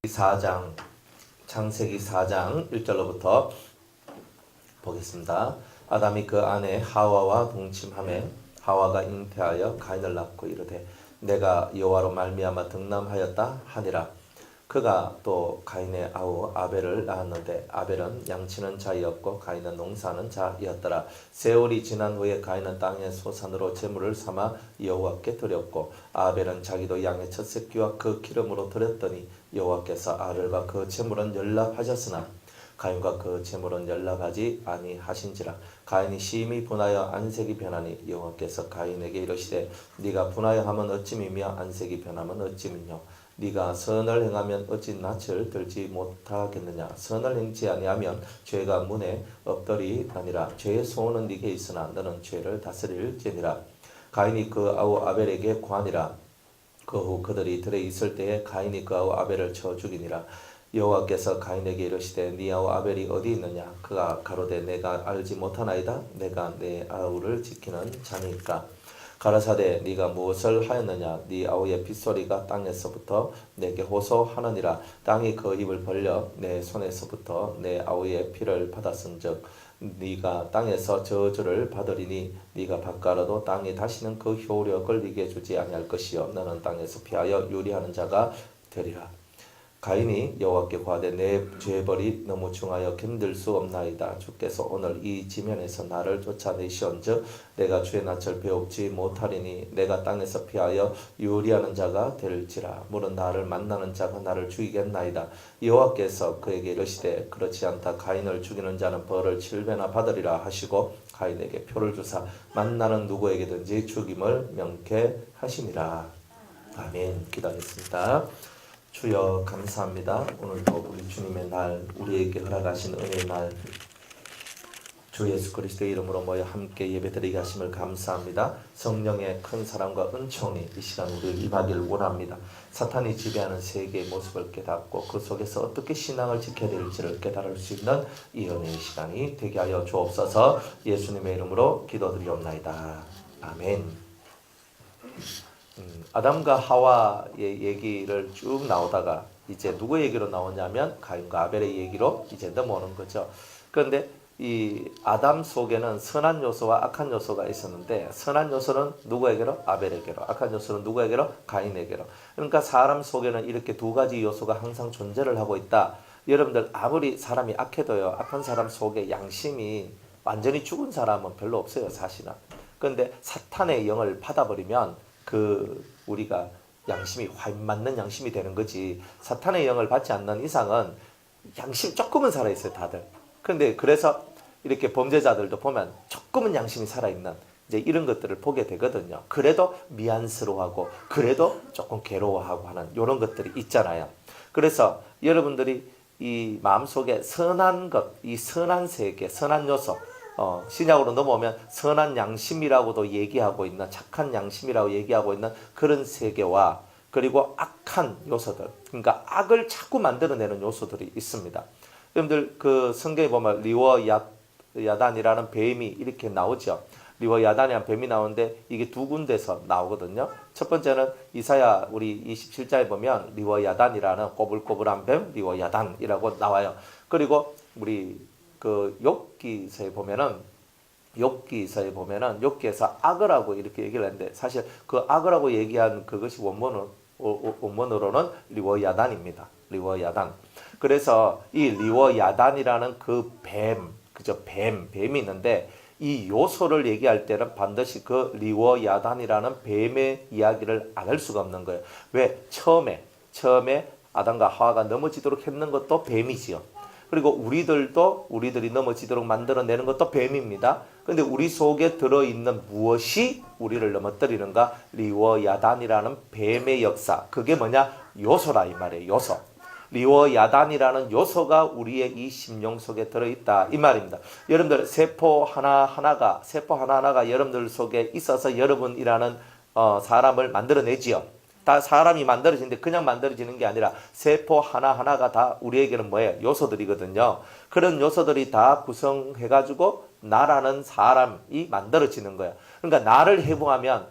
4장, 창세기 4장 1절로부터 보겠습니다. 아담이 그 아내 하와와 동침하매 하와가 잉태하여 가인을 낳고 이르되 내가 여호와로 말미암아 득남하였다 하니라. 그가 또 가인의 아우 아벨을 낳았는데 아벨은 양치는 자이었고 가인은 농사하는 자이었더라. 세월이 지난 후에 가인은 땅의 소산으로 제물을 삼아 여호와께 드렸고 아벨은 자기도 양의 첫 새끼와 그 기름으로 드렸더니 여호와께서 아벨과 그 제물은 연락하셨으나 가인과 그 제물은 연락하지 아니하신지라. 가인이 심히 분하여 안색이 변하니 여호와께서 가인에게 이르시되 네가 분하여 하면 어찌미며 안색이 변하면 어찌미뇨. 네가 선을 행하면 어찌 낯을 들지 못하겠느냐. 선을 행치 아니하면 죄가 문에 엎드리나니라. 죄의 소원은 네게 있으나 너는 죄를 다스릴지니라. 가인이 그 아우 아벨에게 구하니라. 그 후 그들이 들에 있을 때에 가인이 그 아우 아벨을 쳐 죽이니라. 여호와께서 가인에게 이르시되 네 아우 아벨이 어디 있느냐. 그가 가로되 내가 알지 못하나이다. 내가 내 아우를 지키는 자니까. 가라사대 네가 무엇을 하였느냐. 네 아우의 핏소리가 땅에서부터 내게 호소하느니라. 땅이 그 입을 벌려 내 손에서부터 내 아우의 피를 받았은즉 네가 땅에서 저주를 받으리니 네가 밭가라도 땅이 다시는 그 효력을 네게 주지 아니할 것이요 너는 땅에서 피하여 유리하는 자가 되리라. 가인이 여호와께 구하되 내 죄벌이 너무 중하여 견딜 수 없나이다. 주께서 오늘 이 지면에서 나를 쫓아내시온즉 내가 주의 낯을 배웁지 못하리니 내가 땅에서 피하여 유리하는 자가 될지라. 물은 나를 만나는 자가 나를 죽이겠나이다. 여호와께서 그에게 이르시되 그렇지 않다. 가인을 죽이는 자는 벌을 7배나 받으리라 하시고 가인에게 표를 주사 만나는 누구에게든지 죽임을 명케 하시니라. 아멘. 기도하겠습니다. 주여 감사합니다. 오늘도 우리 주님의 날, 우리에게 허락하신 은혜의 날, 주 예수 그리스도의 이름으로 모여 함께 예배드리게 하심을 감사합니다. 성령의 큰 사랑과 은총이 이 시간 우리를 임하기를 원합니다. 사탄이 지배하는 세계의 모습을 깨닫고 그 속에서 어떻게 신앙을 지켜야 될지를 깨달을 수 있는 이 은혜의 시간이 되게 하여 주옵소서. 예수님의 이름으로 기도드리옵나이다. 아멘. 아담과 하와의 얘기를 쭉 나오다가 이제 누구 얘기로 나오냐면 가인과 아벨의 얘기로 이제 넘어오는 거죠. 그런데 이 아담 속에는 선한 요소와 악한 요소가 있었는데 선한 요소는 누구에게로? 아벨에게로. 악한 요소는 누구에게로? 가인에게로. 그러니까 사람 속에는 이렇게 두 가지 요소가 항상 존재를 하고 있다. 여러분들 아무리 사람이 악해도요. 악한 사람 속에 양심이 완전히 죽은 사람은 별로 없어요. 사실은. 그런데 사탄의 영을 받아버리면 우리가 양심이 화인 맞는 양심이 되는 거지. 사탄의 영을 받지 않는 이상은 양심 조금은 살아있어요, 다들. 그런데 그래서 이렇게 범죄자들도 보면 조금은 양심이 살아있는 이제 이런 것들을 보게 되거든요. 그래도 미안스러워하고 그래도 조금 괴로워하고 하는 이런 것들이 있잖아요. 그래서 여러분들이 이 마음속에 선한 것, 이 선한 세계, 선한 요소, 신약으로 넘어오면 선한 양심이라고도 얘기하고 있는, 착한 양심이라고 얘기하고 있는 그런 세계와 그리고 악한 요소들, 그러니까 악을 자꾸 만들어내는 요소들이 있습니다. 여러분들 그 성경에 보면 리워 야단이라는 뱀이 이렇게 나오죠. 리워 야단이라는 뱀이 나오는데 이게 두 군데서 나오거든요. 첫 번째는 이사야 우리 27장에 보면 리워 야단이라는 꼬불꼬불한 뱀, 리워 야단이라고 나와요. 그리고 우리 그 욥기서에 보면은 욥기에서 악어라고 이렇게 얘기를 했는데 사실 그 악어라고 얘기한 그것이 원문으로는 리워야단입니다. 리워야단. 그래서 이 리워야단이라는 그 뱀이 있는데 이 요소를 얘기할 때는 반드시 그 리워야단이라는 뱀의 이야기를 안 할 수가 없는 거예요. 왜? 처음에 아담과 하와가 넘어지도록 했는 것도 뱀이지요. 그리고 우리들이 넘어지도록 만들어내는 것도 뱀입니다. 그런데 우리 속에 들어있는 무엇이 우리를 넘어뜨리는가? 리워야단이라는 뱀의 역사. 그게 뭐냐? 요소라 이 말이에요. 요소. 리워야단이라는 요소가 우리의 이 심령 속에 들어있다 이 말입니다. 여러분들 세포 하나하나가 여러분들 속에 있어서 여러분이라는 사람을 만들어내지요. 다 사람이 만들어지는데 그냥 만들어지는 게 아니라 세포 하나하나가 다 우리에게는 뭐예요? 요소들이거든요. 그런 요소들이 다 구성해가지고 나라는 사람이 만들어지는 거예요. 그러니까 나를 해부하면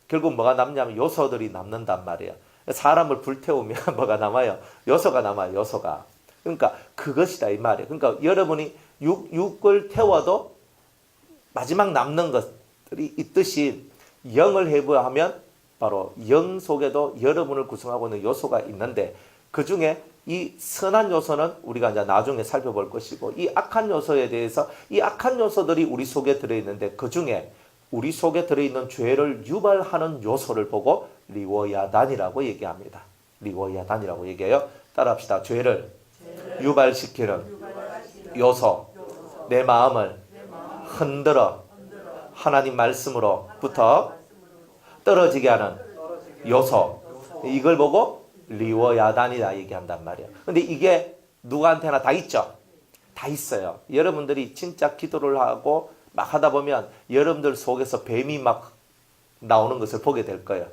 결국 뭐가 남냐면 요소들이 남는단 말이에요. 사람을 불태우면 뭐가 남아요? 요소가 남아요. 요소가. 그러니까 그것이다 이 말이에요. 그러니까 여러분이 육을 태워도 마지막 남는 것들이 있듯이 영을 해부하면 바로 영 속에도 여러분을 구성하고 있는 요소가 있는데 그 중에 이 선한 요소는 우리가 이제 나중에 살펴볼 것이고 이 악한 요소에 대해서 이 악한 요소들이 우리 속에 들어있는데 그 중에 우리 속에 들어있는 죄를 유발하는 요소를 보고 리워야단이라고 얘기합니다. 리워야단이라고 얘기해요. 따라합시다. 죄를 유발시키는 요소, 내 마음을 흔들어 하나님 말씀으로부터 떨어지게 하는 요소, 이걸 보고 리워야단이다 얘기한단 말이에요. 근데 이게 누구한테나 다 있죠? 다 있어요. 여러분들이 진짜 기도를 하고 막 하다 보면 여러분들 속에서 뱀이 막 나오는 것을 보게 될 거예요.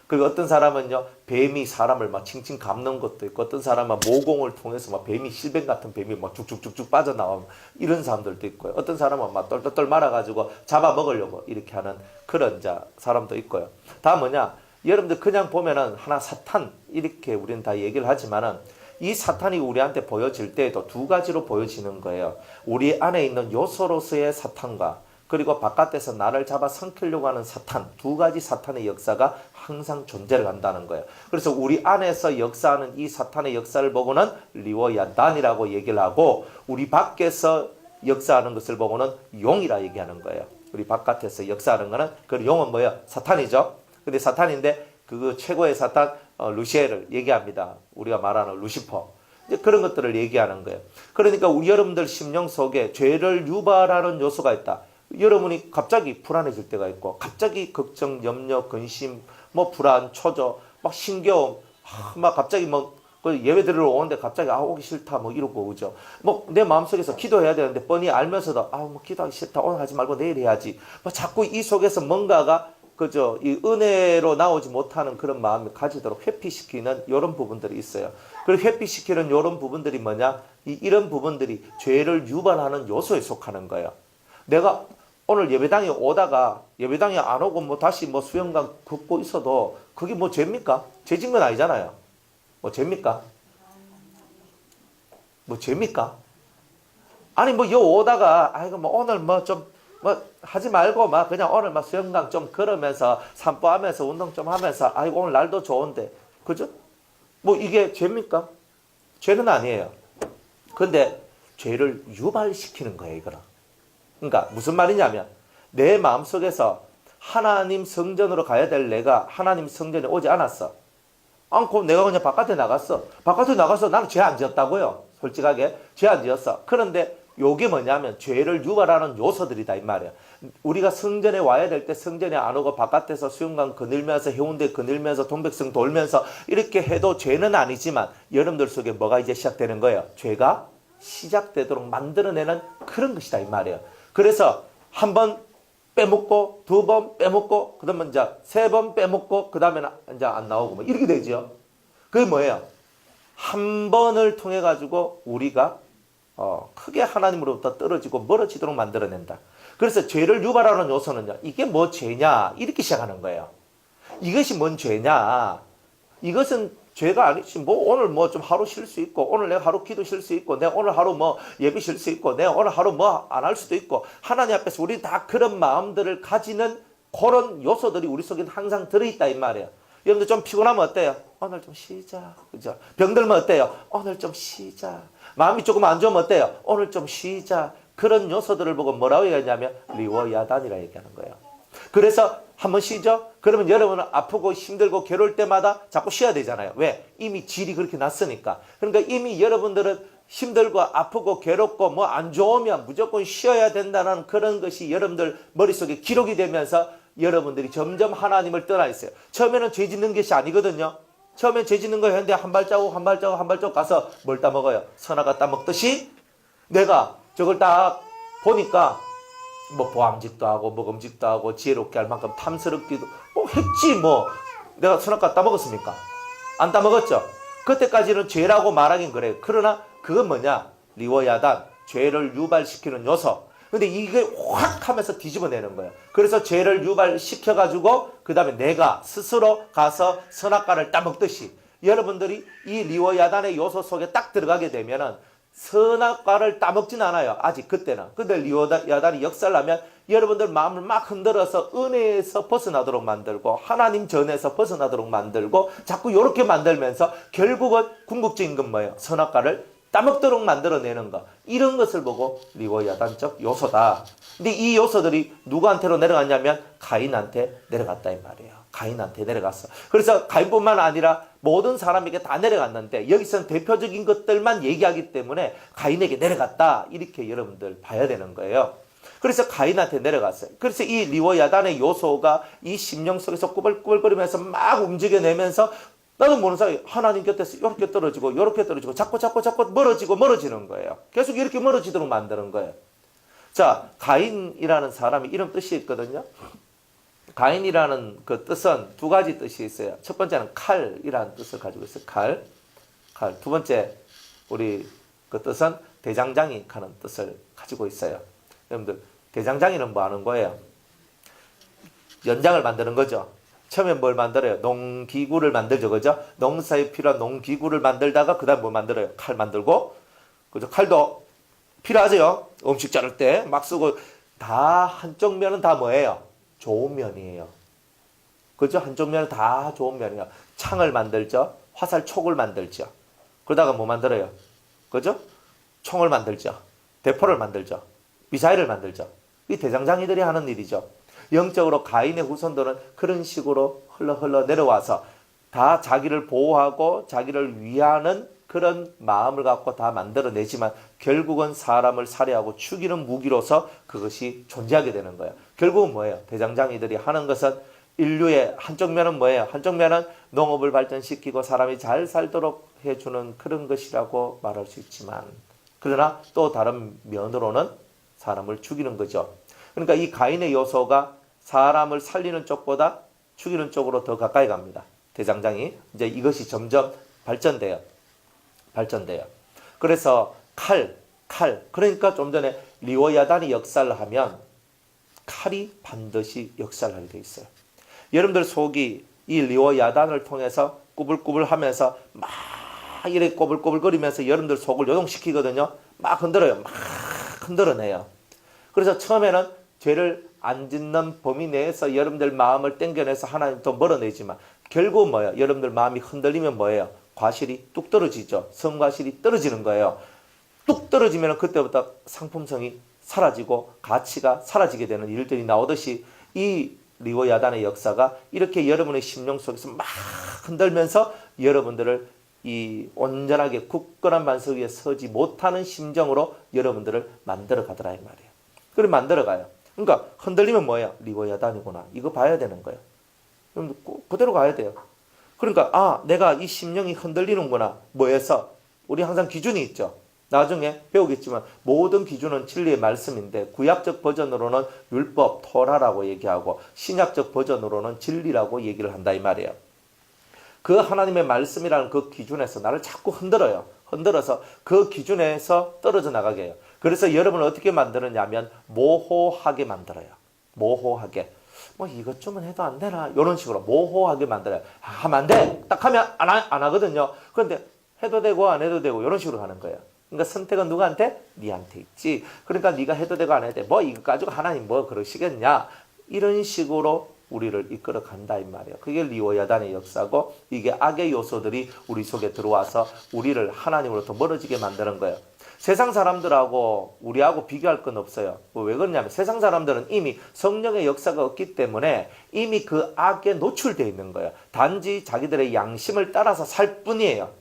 그리고 어떤 사람은요, 뱀이 사람을 막 칭칭 감는 것도 있고, 어떤 사람은 모공을 통해서 막 뱀이, 실뱀 같은 뱀이 막 쭉쭉쭉쭉 빠져나오는 이런 사람들도 있고요. 어떤 사람은 막 똘똘똘 말아가지고 잡아먹으려고 이렇게 하는 그런 사람도 있고요. 다 뭐냐? 여러분들 그냥 보면은 하나 사탄, 이렇게 우리는 다 얘기를 하지만은 이 사탄이 우리한테 보여질 때에도 두 가지로 보여지는 거예요. 우리 안에 있는 요소로서의 사탄과 그리고 바깥에서 나를 잡아 삼키려고 하는 사탄, 두 가지 사탄의 역사가 항상 존재를 한다는 거예요. 그래서 우리 안에서 역사하는 이 사탄의 역사를 보고는 리워야단이라고 얘기를 하고 우리 밖에서 역사하는 것을 보고는 용이라 얘기하는 거예요. 우리 바깥에서 역사하는 거는 그 용은 뭐예요? 사탄이죠. 근데 사탄인데 그 최고의 사탄 루시엘을 얘기합니다. 우리가 말하는 루시퍼. 이제 그런 것들을 얘기하는 거예요. 그러니까 우리 여러분들 심령 속에 죄를 유발하는 요소가 있다. 여러분이 갑자기 불안해질 때가 있고 갑자기 걱정, 염려, 근심, 뭐 불안, 초조, 막 신겨움, 막 갑자기 뭐 예배 드리러 오는데 갑자기 오기 싫다 뭐 이러고 그죠. 뭐 내 마음속에서 기도해야 되는데 뻔히 알면서도 뭐 기도하기 싫다 오늘 하지 말고 내일 해야지. 뭐 자꾸 이 속에서 뭔가가 그죠 이 은혜로 나오지 못하는 그런 마음을 가지도록 회피시키는 이런 부분들이 있어요. 그리고 회피시키는 이런 부분들이 뭐냐? 이런 부분들이 죄를 유발하는 요소에 속하는 거예요. 내가 오늘 예배당에 오다가 예배당에 안 오고 뭐 다시 뭐 수영장 걷고 있어도 그게 뭐 죄입니까? 죄진 건 아니잖아요. 뭐 죄입니까? 뭐 죄입니까? 아니 뭐 요 오다가 아이고 뭐 오늘 뭐 좀 뭐 하지 말고 막 그냥 오늘 막 수영장 좀 걸으면서 산보하면서 운동 좀 하면서 아이고 오늘 날도 좋은데 그죠? 뭐 이게 죄입니까? 죄는 아니에요. 근데 죄를 유발시키는 거예요, 이거는. 그러니까 무슨 말이냐면 내 마음속에서 하나님 성전으로 가야 될 내가 하나님 성전에 오지 않았어. 않고 내가 그냥 바깥에 나갔어. 바깥에 나가서 나는 죄 안 지었다고요. 솔직하게 죄 안 지었어. 그런데 요게 뭐냐면 죄를 유발하는 요소들이다 이 말이야. 우리가 성전에 와야 될 때 성전에 안 오고 바깥에서 수영장 거닐면서 해운대 거닐면서 동백성 돌면서 이렇게 해도 죄는 아니지만 여러분들 속에 뭐가 이제 시작되는 거예요? 죄가 시작되도록 만들어내는 그런 것이다 이 말이에요. 그래서 한 번 빼먹고 두 번 빼먹고 그다음에 이제 세 번 빼먹고 그다음에는 이제 안 나오고 뭐 이렇게 되죠. 그게 뭐예요? 한 번을 통해 가지고 우리가 크게 하나님으로부터 떨어지고 멀어지도록 만들어낸다. 그래서 죄를 유발하는 요소는요. 이게 뭐 죄냐? 이렇게 시작하는 거예요. 이것이 뭔 죄냐? 이것은 죄가 아니지. 뭐 오늘 뭐 좀 하루 쉴 수 있고 오늘 내가 하루 기도 쉴 수 있고 내가 오늘 하루 뭐 예배 쉴 수 있고 내가 오늘 하루 뭐 안 할 수도 있고 하나님 앞에서 우리 다 그런 마음들을 가지는 그런 요소들이 우리 속에 항상 들어있다 이 말이에요. 여러분들 좀 피곤하면 어때요? 오늘 좀 쉬자. 그죠? 병들면 어때요? 오늘 좀 쉬자. 마음이 조금 안 좋으면 어때요? 오늘 좀 쉬자. 그런 요소들을 보고 뭐라고 얘기하냐면 리워야단이라 얘기하는 거예요. 그래서 한번 쉬죠? 그러면 여러분은 아프고 힘들고 괴로울 때마다 자꾸 쉬어야 되잖아요. 왜? 이미 질이 그렇게 났으니까. 그러니까 이미 여러분들은 힘들고 아프고 괴롭고 뭐 안 좋으면 무조건 쉬어야 된다는 그런 것이 여러분들 머릿속에 기록이 되면서 여러분들이 점점 하나님을 떠나 있어요. 처음에는 죄 짓는 것이 아니거든요. 처음엔 죄 짓는 거 했는데 한 발자국 한 발자국 한 발자국 가서 뭘 따먹어요? 선악과 따먹듯이 내가 저걸 딱 보니까 뭐 보암직도 하고 먹음직도 하고 지혜롭게 할 만큼 탐스럽기도 했지 뭐. 내가 선악과 따먹었습니까? 안 따먹었죠? 그때까지는 죄라고 말하긴 그래요. 그러나 그건 뭐냐? 리워야단, 죄를 유발시키는 요소. 근데 이게 확 하면서 뒤집어내는 거예요. 그래서 죄를 유발시켜가지고 그 다음에 내가 스스로 가서 선악과를 따먹듯이 여러분들이 이 리워 야단의 요소 속에 딱 들어가게 되면은 선악과를 따먹진 않아요. 아직 그때는. 근데 리워 야단이 역사를 하면 여러분들 마음을 막 흔들어서 은혜에서 벗어나도록 만들고 하나님 전에서 벗어나도록 만들고 자꾸 이렇게 만들면서 결국은 궁극적인 건 뭐예요? 선악과를 따먹도록 만들어내는 거. 이런 것을 보고 리워 야단적 요소다. 근데 이 요소들이 누구한테로 내려갔냐면 가인한테 내려갔다 이 말이에요. 가인한테 내려갔어. 그래서 가인뿐만 아니라 모든 사람에게 다 내려갔는데 여기서는 대표적인 것들만 얘기하기 때문에 가인에게 내려갔다. 이렇게 여러분들 봐야 되는 거예요. 그래서 가인한테 내려갔어요. 그래서 이 리워 야단의 요소가 이 심령 속에서 꾸불꾸불거리면서 막 움직여내면서 나도 모르는 사이 하나님 곁에서 이렇게 떨어지고 이렇게 떨어지고 자꾸 멀어지는 거예요. 계속 이렇게 멀어지도록 만드는 거예요. 자, 가인이라는 사람이 이런 뜻이 있거든요. 가인이라는 그 뜻은 두 가지 뜻이 있어요. 첫 번째는 칼이라는 뜻을 가지고 있어요. 칼. 두 번째 우리 그 뜻은 대장장이 하는 뜻을 가지고 있어요. 여러분들 대장장이는 뭐 하는 거예요? 연장을 만드는 거죠. 처음에 뭘 만들어요? 농기구를 만들죠. 그죠? 농사에 필요한 농기구를 만들다가 그 다음 뭐 만들어요? 칼 만들고. 그죠? 칼도 필요하죠. 음식 자를 때 막 쓰고 다 한쪽 면은 다 뭐예요? 좋은 면이에요. 그죠? 한쪽 면은 다 좋은 면이에요. 창을 만들죠. 화살촉을 만들죠. 그러다가 뭐 만들어요? 그죠? 총을 만들죠. 대포를 만들죠. 미사일을 만들죠. 이 대장장이들이 하는 일이죠. 영적으로 가인의 후손들은 그런 식으로 흘러 내려와서 다 자기를 보호하고 자기를 위하는 그런 마음을 갖고 다 만들어내지만 결국은 사람을 살해하고 죽이는 무기로서 그것이 존재하게 되는 거예요. 결국은 뭐예요? 대장장이들이 하는 것은 인류의 한쪽 면은 뭐예요? 한쪽 면은 농업을 발전시키고 사람이 잘 살도록 해주는 그런 것이라고 말할 수 있지만 그러나 또 다른 면으로는 사람을 죽이는 거죠. 그러니까 이 가인의 요소가 사람을 살리는 쪽보다 죽이는 쪽으로 더 가까이 갑니다. 대장장이. 이제 이것이 점점 발전돼요. 그래서 칼. 그러니까 좀 전에 리워 야단이 역사를 하면 칼이 반드시 역사를 하게 돼 있어요. 여러분들 속이 이 리워 야단을 통해서 꾸불꾸불 하면서 막 이렇게 꼬불꼬불거리면서 여러분들 속을 요동시키거든요. 막 흔들어요. 막 흔들어내요. 그래서 처음에는 죄를 안 짓는 범위 내에서 여러분들 마음을 땡겨내서 하나님부터 멀어내지만 결국 뭐예요? 여러분들 마음이 흔들리면 뭐예요? 과실이 뚝 떨어지죠. 성과실이 떨어지는 거예요. 뚝 떨어지면 그때부터 상품성이 사라지고 가치가 사라지게 되는 일들이 나오듯이 이 리워 야단의 역사가 이렇게 여러분의 심령 속에서 막 흔들면서 여러분들을 이 온전하게 굳건한 반석 위에 서지 못하는 심정으로 여러분들을 만들어 가더라 이 말이에요. 그래 만들어 가요. 그러니까 흔들리면 뭐예요? 리워 야단이구나. 이거 봐야 되는 거예요. 여러분들 그대로 가야 돼요. 그러니까 내가 이 심령이 흔들리는구나. 뭐에서? 우리 항상 기준이 있죠. 나중에 배우겠지만 모든 기준은 진리의 말씀인데 구약적 버전으로는 율법, 토라라고 얘기하고 신약적 버전으로는 진리라고 얘기를 한다 이 말이에요. 그 하나님의 말씀이라는 그 기준에서 나를 자꾸 흔들어요. 흔들어서 그 기준에서 떨어져 나가게 해요. 그래서 여러분을 어떻게 만드느냐면 모호하게 만들어요. 모호하게. 뭐 이것 좀은 해도 안 되나? 이런 식으로 모호하게 만들어요. 하면 안 돼. 딱 하면 안 하거든요. 그런데 해도 되고 안 해도 되고 이런 식으로 하는 거예요. 그러니까 선택은 누구한테? 니한테 있지. 그러니까 네가 해도 되고 안 해도 돼. 뭐 이거 가지고 하나님 뭐 그러시겠냐? 이런 식으로 우리를 이끌어 간다 이 말이에요. 그게 리워 야단의 역사고 이게 악의 요소들이 우리 속에 들어와서 우리를 하나님으로부터 멀어지게 만드는 거예요. 세상 사람들하고 우리하고 비교할 건 없어요. 왜 그러냐면 세상 사람들은 이미 성령의 역사가 없기 때문에 이미 그 악에 노출되어 있는 거예요. 단지 자기들의 양심을 따라서 살 뿐이에요.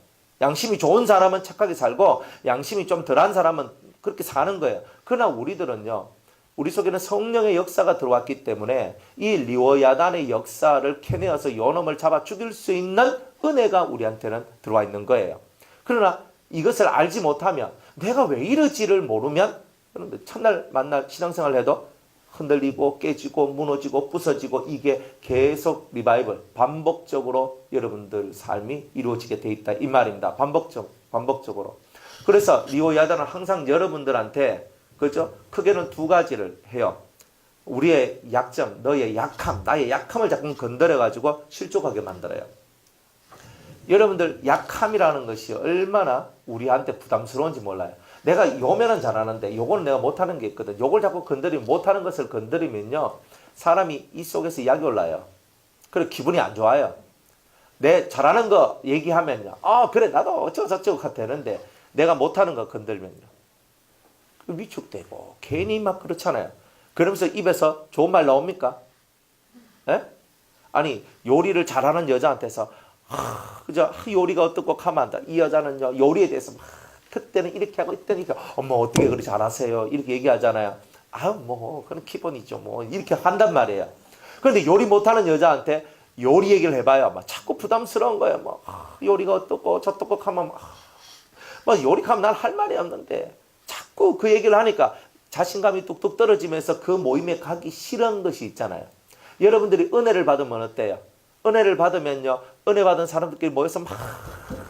양심이 좋은 사람은 착하게 살고 양심이 좀 덜한 사람은 그렇게 사는 거예요. 그러나 우리들은요. 우리 속에는 성령의 역사가 들어왔기 때문에 이 리워 야단의 역사를 캐내어서 요놈을 잡아 죽일 수 있는 은혜가 우리한테는 들어와 있는 거예요. 그러나 이것을 알지 못하면 내가 왜 이러지를 모르면 첫날 만날 신앙생활을 해도 흔들리고 깨지고 무너지고 부서지고 이게 계속 리바이벌 반복적으로 여러분들 삶이 이루어지게 돼 있다 이 말입니다. 반복적으로. 그래서 리워 야단은 항상 여러분들한테 그죠? 크게는 두 가지를 해요. 우리의 약점, 너의 약함, 나의 약함을 자꾸 건드려가지고 실족하게 만들어요. 여러분들 약함이라는 것이 얼마나 우리한테 부담스러운지 몰라요. 내가 요면은 잘하는데 요거는 내가 못하는 게 있거든. 요걸 자꾸 건드리면, 못하는 것을 건드리면요, 사람이 이 속에서 약이 올라요. 그래 기분이 안 좋아요. 내 잘하는 거 얘기하면요, 그래 나도 어쩌고저쩌고 되는데 내가 못하는 거 건들면요 위축되고 괜히 막 그렇잖아요. 그러면서 입에서 좋은 말 나옵니까? 에? 아니 요리를 잘하는 여자한테서 그저 요리가 어떻고 하면 안다. 이 여자는요 요리에 대해서 막 그때는 이렇게 하고 이때는 이렇게, 어머 어떻게 그렇게 잘하세요 이렇게 얘기하잖아요. 뭐 그건 기본이죠 뭐 이렇게 한단 말이에요. 그런데 요리 못하는 여자한테 요리 얘기를 해봐요. 막 자꾸 부담스러운 거예요. 뭐 요리가 어떻고 저떻고 하면 뭐 요리하면 난 할 말이 없는데 자꾸 그 얘기를 하니까 자신감이 뚝뚝 떨어지면서 그 모임에 가기 싫은 것이 있잖아요. 여러분들이 은혜를 받으면 어때요? 은혜를 받으면요, 은혜 받은 사람들끼리 모여서 막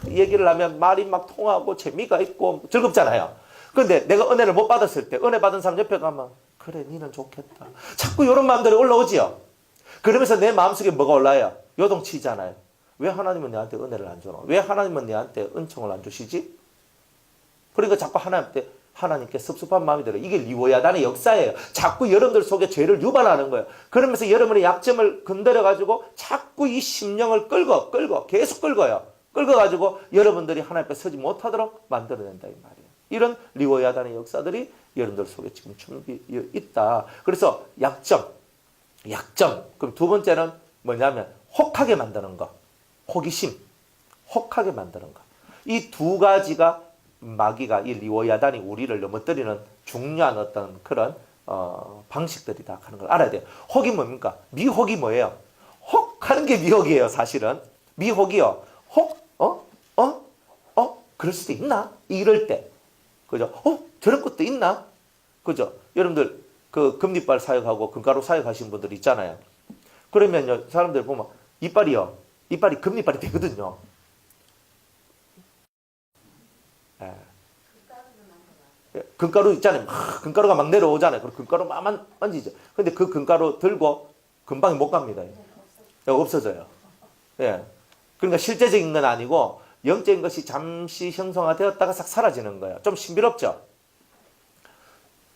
얘기를 하면 말이 막 통하고 재미가 있고 즐겁잖아요. 그런데 내가 은혜를 못 받았을 때 은혜 받은 사람 옆에 가면 그래 니는 좋겠다. 자꾸 이런 마음들이 올라오지요. 그러면서 내 마음속에 뭐가 올라요? 요동치잖아요. 왜 하나님은 내한테 은혜를 안 주노? 왜 하나님은 내한테 은총을 안 주시지? 그러니까 자꾸 하나님께 섭섭한 마음이 들어요. 이게 리워야단의 역사예요. 자꾸 여러분들 속에 죄를 유발하는 거예요. 그러면서 여러분의 약점을 건드려가지고 자꾸 이 심령을 끌고 계속 끌고요. 끌고가지고 여러분들이 하나님 앞에 서지 못하도록 만들어낸다 이 말이에요. 이런 리워야단의 역사들이 여러분들 속에 지금 준비 있다. 그래서 약점. 그럼 두 번째는 뭐냐면 혹하게 만드는 거. 호기심. 혹하게 만드는 거. 이 두 가지가 마귀가 이 리워야단이 우리를 넘어뜨리는 중요한 어떤 그런 방식들이다 하는 걸 알아야 돼요. 혹이 뭡니까? 미혹이 뭐예요? 혹하는 게 미혹이에요. 사실은 미혹이요. 혹? 그럴 수도 있나? 이럴 때 그죠? 저런 것도 있나? 그죠? 여러분들 그 금리빨 사역하고 금가루 사역하시는 분들 있잖아요. 그러면요 사람들 보면 이빨이 금리빨이 되거든요. 금가루 있잖아요. 금가루가 막 내려오잖아요. 그럼 금가루 막 만지죠. 근데 그 금가루 들고 금방 못 갑니다. 없어져요. 예. 그러니까 실제적인 건 아니고 영적인 것이 잠시 형성화되었다가 싹 사라지는 거예요. 좀 신비롭죠.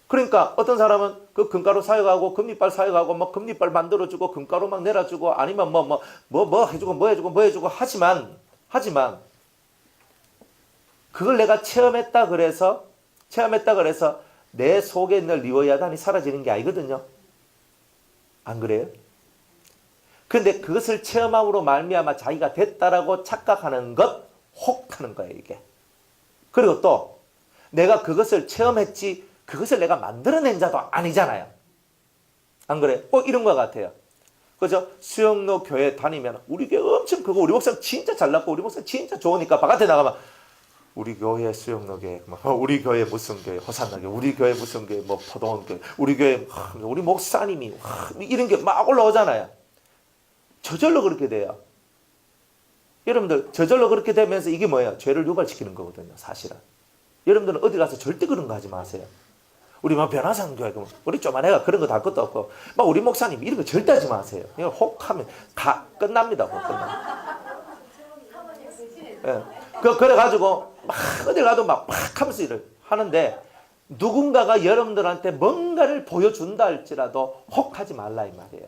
그러니까 어떤 사람은 그 금가루 사용하고 금리빨 사용하고 뭐 금리빨 만들어주고 금가루 막 내려주고 아니면 뭐 해주고 하지만 그걸 내가 체험했다 그래서 내 속에 있는 리워야단이 사라지는 게 아니거든요. 안 그래요? 근데 그것을 체험함으로 말미암아 자기가 됐다라고 착각하는 것, 혹하는 거예요, 이게. 그리고 또 내가 그것을 체험했지 그것을 내가 만들어낸 자도 아니잖아요. 안 그래요? 이런 것 같아요. 그죠? 수영로 교회 다니면 우리 교회 엄청 크고 우리 목사님 진짜 잘났고 우리 목사님 진짜 좋으니까 바깥에 나가면 우리 교회 수영로교회, 우리 교회 무슨 교회, 호산나교회, 우리 교회 무슨 교회, 뭐 포동원교회, 우리 교회, 우리 목사님이 이런 게 막 올라오잖아요. 저절로 그렇게 돼요. 여러분들 저절로 그렇게 되면서 이게 뭐예요? 죄를 유발시키는 거거든요. 사실은. 여러분들은 어디 가서 절대 그런 거 하지 마세요. 우리 막 변화산 교회, 우리 쪼만해가 그런 거 다 것도 없고, 막 우리 목사님 이런 거 절대 하지 마세요. 이거 혹하면 다 끝납니다. 예. 그래가지고 막 어딜 가도 막 하면서 일을 하는데 누군가가 여러분들한테 뭔가를 보여준다 할지라도 혹하지 말라 이 말이에요.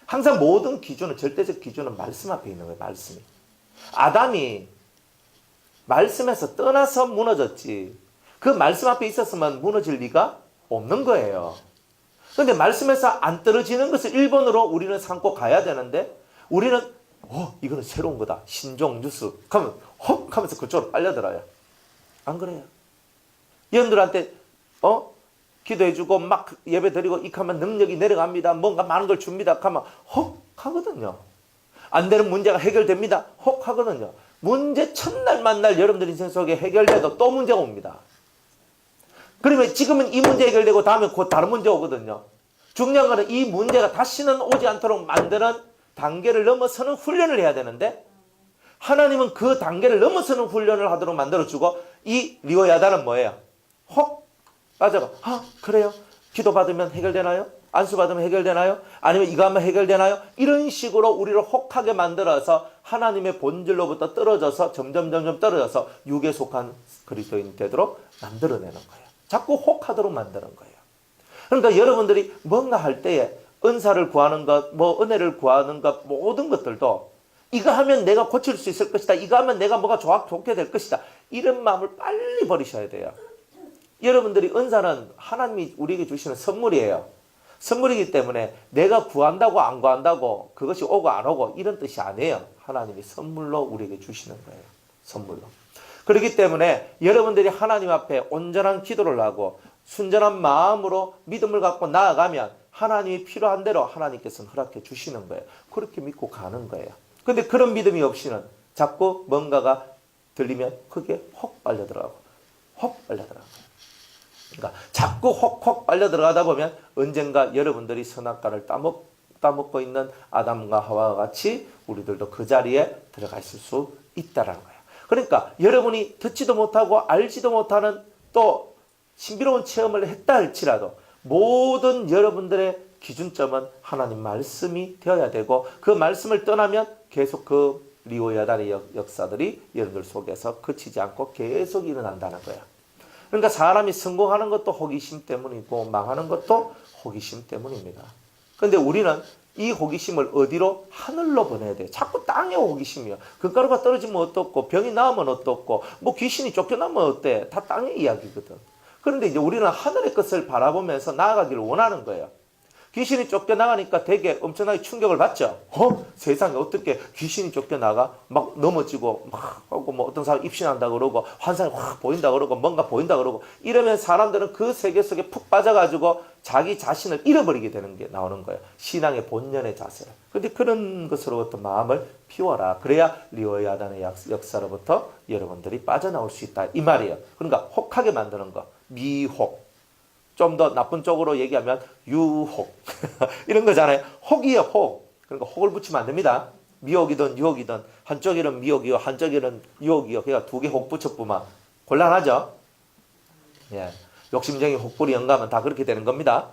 항상 모든 기준은 절대적 기준은 말씀 앞에 있는 거예요. 말씀이. 아담이 말씀에서 떠나서 무너졌지. 그 말씀 앞에 있었으면 무너질 리가 없는 거예요. 그런데 말씀에서 안 떨어지는 것을 1번으로 우리는 삼고 가야 되는데 우리는 이거는 새로운 거다. 신종 뉴스. 그러면 헉 하면서 그쪽으로 빨려들어요. 안 그래요? 여러분들한테 기도해주고 막 예배 드리고 이하면 능력이 내려갑니다. 뭔가 많은 걸 줍니다. 하면 헉 하거든요. 안 되는 문제가 해결됩니다. 혹 하거든요. 문제 첫날 만날 여러분들 인생 속에 해결돼도 또 문제가 옵니다. 그러면 지금은 이 문제 해결되고 다음에 곧 다른 문제 오거든요. 중요한 거는 이 문제가 다시는 오지 않도록 만드는 단계를 넘어서는 훈련을 해야 되는데 하나님은 그 단계를 넘어서는 훈련을 하도록 만들어주고 이 리워야단은 뭐예요? 혹 빠져가. 그래요? 기도 받으면 해결되나요? 안수 받으면 해결되나요? 아니면 이거 하면 해결되나요? 이런 식으로 우리를 혹하게 만들어서 하나님의 본질로부터 떨어져서 점점 떨어져서 육에 속한 그리스도인이 되도록 만들어내는 거예요. 자꾸 혹하도록 만드는 거예요. 그러니까 여러분들이 뭔가 할 때에 은사를 구하는 것, 은혜를 구하는 것, 모든 것들도 이거 하면 내가 고칠 수 있을 것이다. 이거 하면 내가 뭐가 좋게 될 것이다. 이런 마음을 빨리 버리셔야 돼요. 여러분들이 은사는 하나님이 우리에게 주시는 선물이에요. 선물이기 때문에 내가 구한다고 안 구한다고 그것이 오고 안 오고 이런 뜻이 아니에요. 하나님이 선물로 우리에게 주시는 거예요. 선물로. 그렇기 때문에 여러분들이 하나님 앞에 온전한 기도를 하고 순전한 마음으로 믿음을 갖고 나아가면 하나님이 필요한 대로 하나님께서는 허락해 주시는 거예요. 그렇게 믿고 가는 거예요. 근데 그런 믿음이 없이는 자꾸 뭔가가 들리면 그게 혹 빨려 들어가고 혹 빨려 들어가고. 그러니까 자꾸 혹 빨려 들어가다 보면 언젠가 여러분들이 선악과를 따먹고 있는 아담과 하와와 같이 우리들도 그 자리에 들어가 있을 수 있다는 거예요. 그러니까 여러분이 듣지도 못하고 알지도 못하는 또 신비로운 체험을 했다 할지라도 모든 여러분들의 기준점은 하나님 말씀이 되어야 되고 그 말씀을 떠나면 계속 그 리오야단의 역사들이 여러분들 속에서 그치지 않고 계속 일어난다는 거예요. 그러니까 사람이 성공하는 것도 호기심 때문이고 망하는 것도 호기심 때문입니다. 그런데 우리는 이 호기심을 어디로? 하늘로 보내야 돼요. 자꾸 땅에 호기심이요. 금가루가 떨어지면 어떻고 병이 나으면 어떻고 귀신이 쫓겨나면 어때? 다 땅의 이야기거든. 그런데 이제 우리는 하늘의 것을 바라보면서 나아가기를 원하는 거예요. 귀신이 쫓겨나가니까 되게 엄청나게 충격을 받죠. 세상에 어떻게 귀신이 쫓겨나가? 막 넘어지고 막 하고 어떤 사람 입신한다 그러고 환상이 확 보인다 그러고 뭔가 보인다 그러고 이러면 사람들은 그 세계 속에 푹 빠져가지고 자기 자신을 잃어버리게 되는 게 나오는 거예요. 신앙의 본연의 자세를. 그런데 그런 것으로부터 마음을 피워라. 그래야 리오야단의 역사로부터 여러분들이 빠져나올 수 있다. 이 말이에요. 그러니까 혹하게 만드는 거. 미혹. 좀 더 나쁜 쪽으로 얘기하면 유혹 이런 거잖아요. 혹이에요. 혹. 그러니까 혹을 붙이면 안 됩니다. 미혹이든 유혹이든 한쪽에는 미혹이요 한쪽에는 유혹이요. 그러니까 두 개 혹 붙여보면 곤란하죠. 예. 욕심쟁이 혹부리 영감은 다 그렇게 되는 겁니다.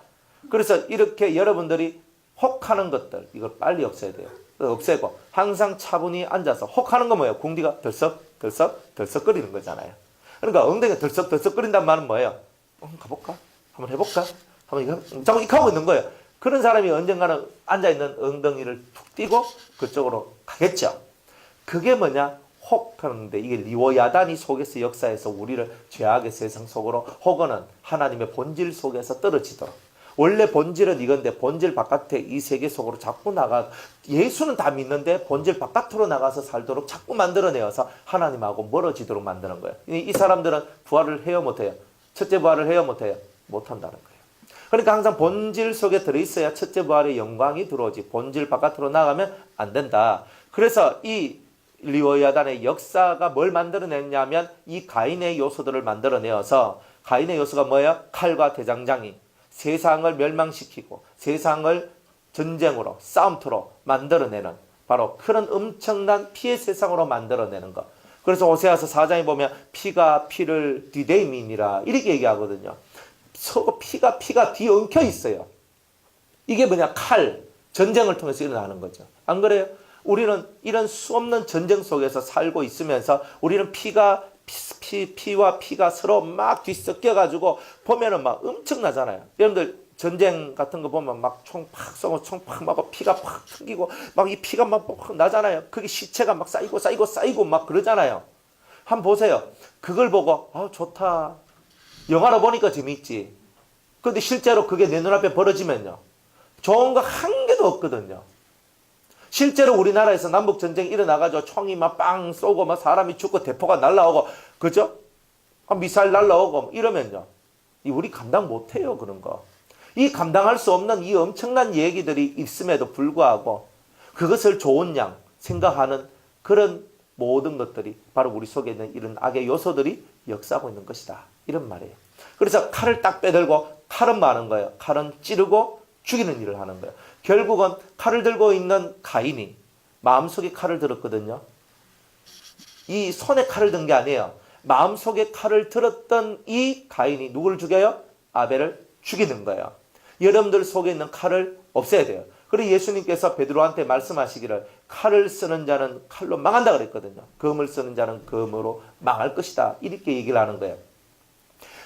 그래서 이렇게 여러분들이 혹하는 것들 이걸 빨리 없애야 돼요. 없애고 항상 차분히 앉아서 혹하는 거 뭐예요? 궁디가 덜썩거리는 거잖아요. 그러니까 엉덩이가 덜썩거린다는 말은 뭐예요? 가볼까? 한번 해볼까? 자꾸 이렇게 하고 있는 거예요. 그런 사람이 언젠가는 앉아있는 엉덩이를 툭 띄고 그쪽으로 가겠죠. 그게 뭐냐? 혹하는데 이게 리오야단이 속에서 역사에서 우리를 죄악의 세상 속으로 혹은 하나님의 본질 속에서 떨어지도록. 원래 본질은 이건데 본질 바깥에 이 세계 속으로 자꾸 예수는 다 믿는데 본질 바깥으로 나가서 살도록 자꾸 만들어내어서 하나님하고 멀어지도록 만드는 거예요. 이 사람들은 부활을 해요 못해요? 첫째 부활을 해요 못해요? 못한다는 거예요. 그러니까 항상 본질 속에 들어있어야 첫째 부활의 영광이 들어오지 본질 바깥으로 나가면 안 된다. 그래서 이 리오야단의 역사가 뭘 만들어냈냐면 이 가인의 요소들을 만들어내어서 가인의 요소가 뭐예요? 칼과 대장장이 세상을 멸망시키고 세상을 전쟁으로 싸움터로 만들어내는 바로 그런 엄청난 피의 세상으로 만들어내는 것. 그래서 호세아서 4장에 보면 피가 피를 뒤대임이니라 이렇게 얘기하거든요. 서로 피가 뒤엉켜 있어요. 이게 뭐냐? 칼, 전쟁을 통해서 일어나는 거죠. 안 그래요? 우리는 이런 수없는 전쟁 속에서 살고 있으면서 우리는 피와 피가 서로 막 뒤섞여가지고 보면은 막 엄청나잖아요. 여러분들 전쟁 같은 거 보면 막 총 팍 쏘고 총 팍 맞고 피가 팍 튕기고 막 이 피가 막 나잖아요. 그게 시체가 막 쌓이고 막 그러잖아요. 한번 보세요. 그걸 보고 좋다. 영화로 보니까 재밌지. 근데 실제로 그게 내 눈앞에 벌어지면요. 좋은 거 한 개도 없거든요. 실제로 우리나라에서 남북전쟁이 일어나가지고 총이 막 빵 쏘고 막 사람이 죽고 대포가 날라오고 그죠? 미사일 날라오고 이러면요. 우리 감당 못해요. 그런 거. 이 감당할 수 없는 이 엄청난 얘기들이 있음에도 불구하고 그것을 좋은 양 생각하는 그런 모든 것들이 바로 우리 속에 있는 이런 악의 요소들이 역사하고 있는 것이다. 이런 말이에요. 그래서 칼을 딱 빼들고 칼은 뭐 하는 거예요? 칼은 찌르고 죽이는 일을 하는 거예요. 결국은 칼을 들고 있는 가인이 마음속에 칼을 들었거든요. 이 손에 칼을 든 게 아니에요. 마음속에 칼을 들었던 이 가인이 누구를 죽여요? 아벨을 죽이는 거예요. 여러분들 속에 있는 칼을 없애야 돼요. 그리고 예수님께서 베드로한테 말씀하시기를 칼을 쓰는 자는 칼로 망한다 그랬거든요. 검을 쓰는 자는 검으로 망할 것이다. 이렇게 얘기를 하는 거예요.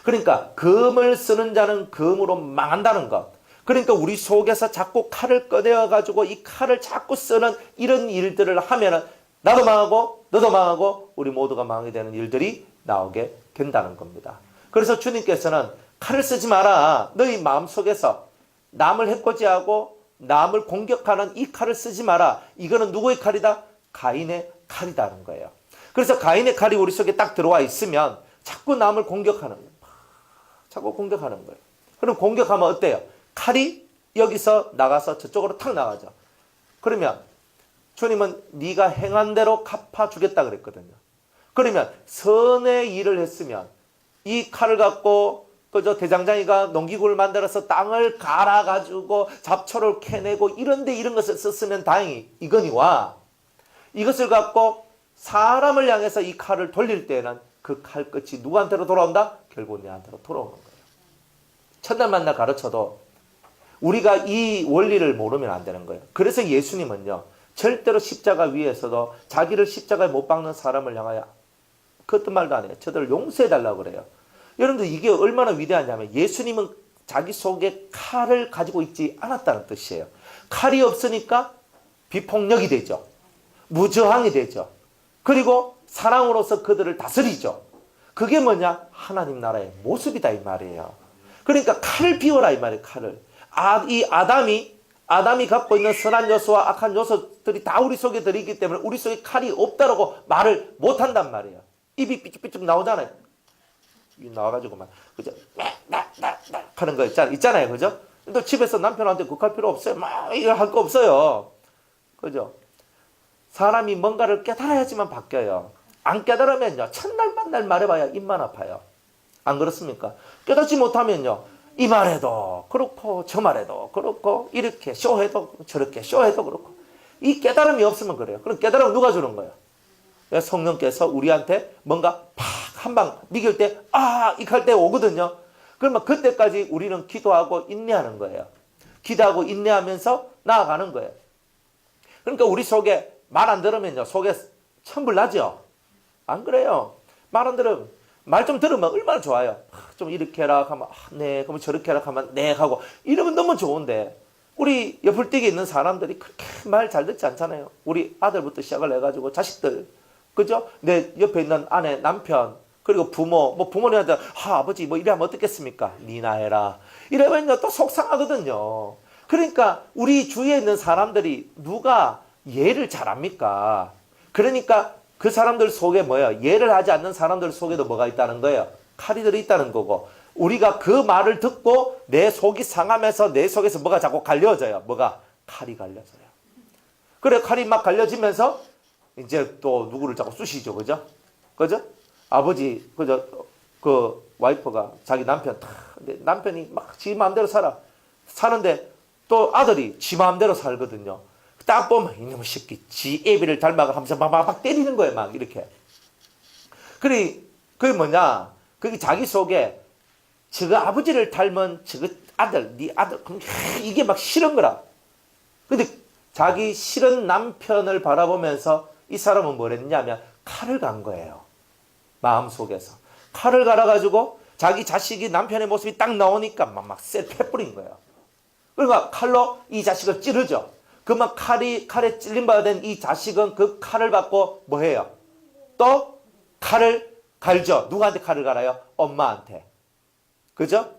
그러니까 검을 쓰는 자는 검으로 망한다는 것. 그러니까 우리 속에서 자꾸 칼을 꺼내어 가지고 이 칼을 자꾸 쓰는 이런 일들을 하면은 나도 망하고 너도 망하고 우리 모두가 망하게 되는 일들이 나오게 된다는 겁니다. 그래서 주님께서는 칼을 쓰지 마라. 너희 마음속에서 남을 해코지하고 남을 공격하는 이 칼을 쓰지 마라. 이거는 누구의 칼이다? 가인의 칼이다는 거예요. 그래서 가인의 칼이 우리 속에 딱 들어와 있으면 자꾸 남을 공격하는 거예요. 자꾸 공격하는 거예요. 그럼 공격하면 어때요? 칼이 여기서 나가서 저쪽으로 탁 나가죠. 그러면 주님은 네가 행한 대로 갚아주겠다 그랬거든요. 그러면 선의 일을 했으면 이 칼을 갖고 그저 대장장이가 농기구를 만들어서 땅을 갈아가지고 잡초를 캐내고 이런데 이런 것을 썼으면 다행히 이거니와 이것을 갖고 사람을 향해서 이 칼을 돌릴 때는 그 칼 끝이 누구한테로 돌아온다? 결국 내한테로 돌아오는 거예요. 첫날 만날 가르쳐도 우리가 이 원리를 모르면 안 되는 거예요. 그래서 예수님은요. 절대로 십자가 위에서도 자기를 십자가에 못 박는 사람을 향하여 그 어떤 말도 안 해요. 저들을 용서해달라고 그래요. 여러분들 이게 얼마나 위대하냐면 예수님은 자기 속에 칼을 가지고 있지 않았다는 뜻이에요. 칼이 없으니까 비폭력이 되죠. 무저항이 되죠. 그리고 사랑으로서 그들을 다스리죠. 그게 뭐냐? 하나님 나라의 모습이다 이 말이에요. 그러니까 칼을 비워라 이 말이에요. 칼을. 이 아담이 갖고 있는 선한 요소와 악한 요소들이 다 우리 속에 들어있기 때문에 우리 속에 칼이 없다라고 말을 못한단 말이에요. 입이 삐죽삐죽 나오잖아요. 나와가지고 막 그죠? 나 하는 거 있잖아요, 그죠? 또 집에서 남편한테 그할 필요 없어요. 막 이거 할 거 없어요, 그죠? 사람이 뭔가를 깨달아야지만 바뀌어요. 안 깨달으면요, 첫날 만날 말해봐야 입만 아파요. 안 그렇습니까? 깨닫지 못하면요, 이 말해도 그렇고 저 말해도 그렇고 이렇게 쇼해도 저렇게 쇼해도 그렇고 이 깨달음이 없으면 그래요. 그럼 깨달음은 누가 주는 거예요? 성령께서 우리한테 뭔가 팍 한 방 미길 때 이할 때 오거든요. 그러면 그때까지 우리는 기도하고 인내하는 거예요. 기도하고 인내하면서 나아가는 거예요. 그러니까 우리 속에 말 안 들으면요, 속에 천불 나죠? 안 그래요? 말 안 들으면 말 좀 들으면 얼마나 좋아요. 좀 이렇게 해라 하면 네, 그러면 저렇게 해라 하면 네 하고 이러면 너무 좋은데 우리 옆을 뛰게 있는 사람들이 그렇게 말 잘 듣지 않잖아요. 우리 아들부터 시작을 해가지고 자식들, 그죠? 내 옆에 있는 아내, 남편, 그리고 부모, 부모님한테 아버지 이래 하면 어떻겠습니까? 니나 해라. 이러면요 또 속상하거든요. 그러니까 우리 주위에 있는 사람들이 누가 예를 잘합니까? 그러니까 그 사람들 속에 뭐예요? 예를 하지 않는 사람들 속에도 뭐가 있다는 거예요? 칼이 들어있다는 거고 우리가 그 말을 듣고 내 속이 상하면서 내 속에서 뭐가 자꾸 갈려져요. 뭐가? 칼이 갈려져요. 그래 칼이 막 갈려지면서 이제 또 누구를 자꾸 쑤시죠. 그죠? 그죠? 아버지, 그죠? 그 와이프가 자기 남편이 막 지 마음대로 사는데 또 아들이 지 마음대로 살거든요. 딱 보면 이놈의 새끼 지 애비를 닮아가 하면서 막 때리는 거예요. 막 이렇게. 그게 뭐냐? 그게 자기 속에 저거 아버지를 닮은 저거 아들, 네 아들, 이게 막 싫은 거라. 근데 자기 싫은 남편을 바라보면서 이 사람은 뭘 했냐면 칼을 간 거예요. 마음속에서. 칼을 갈아가지고 자기 자식이 남편의 모습이 딱 나오니까 막 패뿌린 거예요. 그러니까 칼로 이 자식을 찌르죠. 그러면 칼에 찔림받아 된 이 자식은 그 칼을 받고 뭐 해요? 또 칼을 갈죠. 누구한테 칼을 갈아요? 엄마한테. 그죠?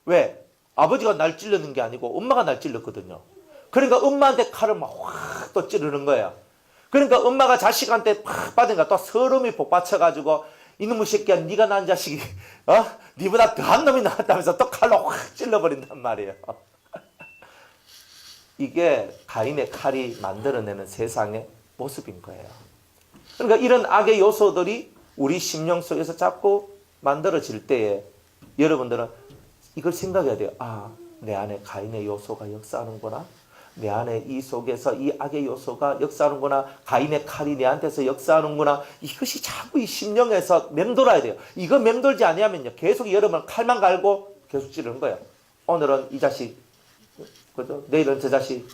왜? 아버지가 날 찔르는 게 아니고 엄마가 날 찔렀거든요. 그러니까 엄마한테 칼을 막 확 또 찌르는 거예요. 그러니까 엄마가 자식한테 팍 받으니까 또 서름이 복받쳐가지고 이놈의 새끼야 네가 낳은 자식이 네보다 더한 놈이 나왔다면서 또 칼로 확 찔러버린단 말이에요. 이게 가인의 칼이 만들어내는 세상의 모습인 거예요. 그러니까 이런 악의 요소들이 우리 심령 속에서 자꾸 만들어질 때에 여러분들은 이걸 생각해야 돼요. 내 안에 가인의 요소가 역사하는구나. 내 안에 이 속에서 이 악의 요소가 역사하는구나. 가인의 칼이 내한테서 역사하는구나. 이것이 자꾸 이 심령에서 맴돌아야 돼요. 이거 맴돌지 아니하면요 계속 여러분 칼만 갈고 계속 찌르는 거예요. 오늘은 이 자식, 그죠? 내일은 저 자식,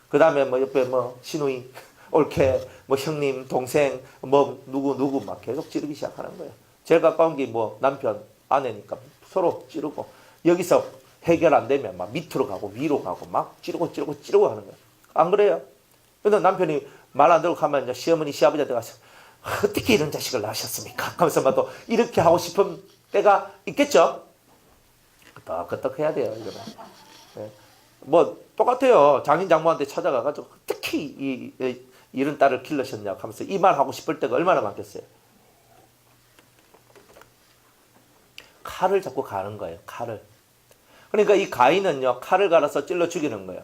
그 다음에 뭐 옆에 뭐 시누이, 올케, 뭐 형님, 동생, 뭐 누구 막 계속 찌르기 시작하는 거예요. 제일 가까운 게 뭐 남편, 아내니까 서로 찌르고, 여기서 해결 안 되면 막 밑으로 가고 위로 가고 막 찌르고 하는 거예요. 안 그래요? 근데 남편이 말 안 들고 가면 이제 시어머니, 시아버지한테 가서 어떻게 이런 자식을 낳으셨습니까? 하면서 막 또 이렇게 하고 싶은 때가 있겠죠? 끄떡끄떡 해야 돼요, 이거는. 네. 뭐 똑같아요. 장인 장모한테 찾아가가지고 특히 이런 딸을 길러셨냐고 하면서 이 말 하고 싶을 때가 얼마나 많겠어요. 칼을 잡고 가는 거예요. 칼을. 그러니까 이 가인은요, 칼을 갈아서 찔러 죽이는 거예요.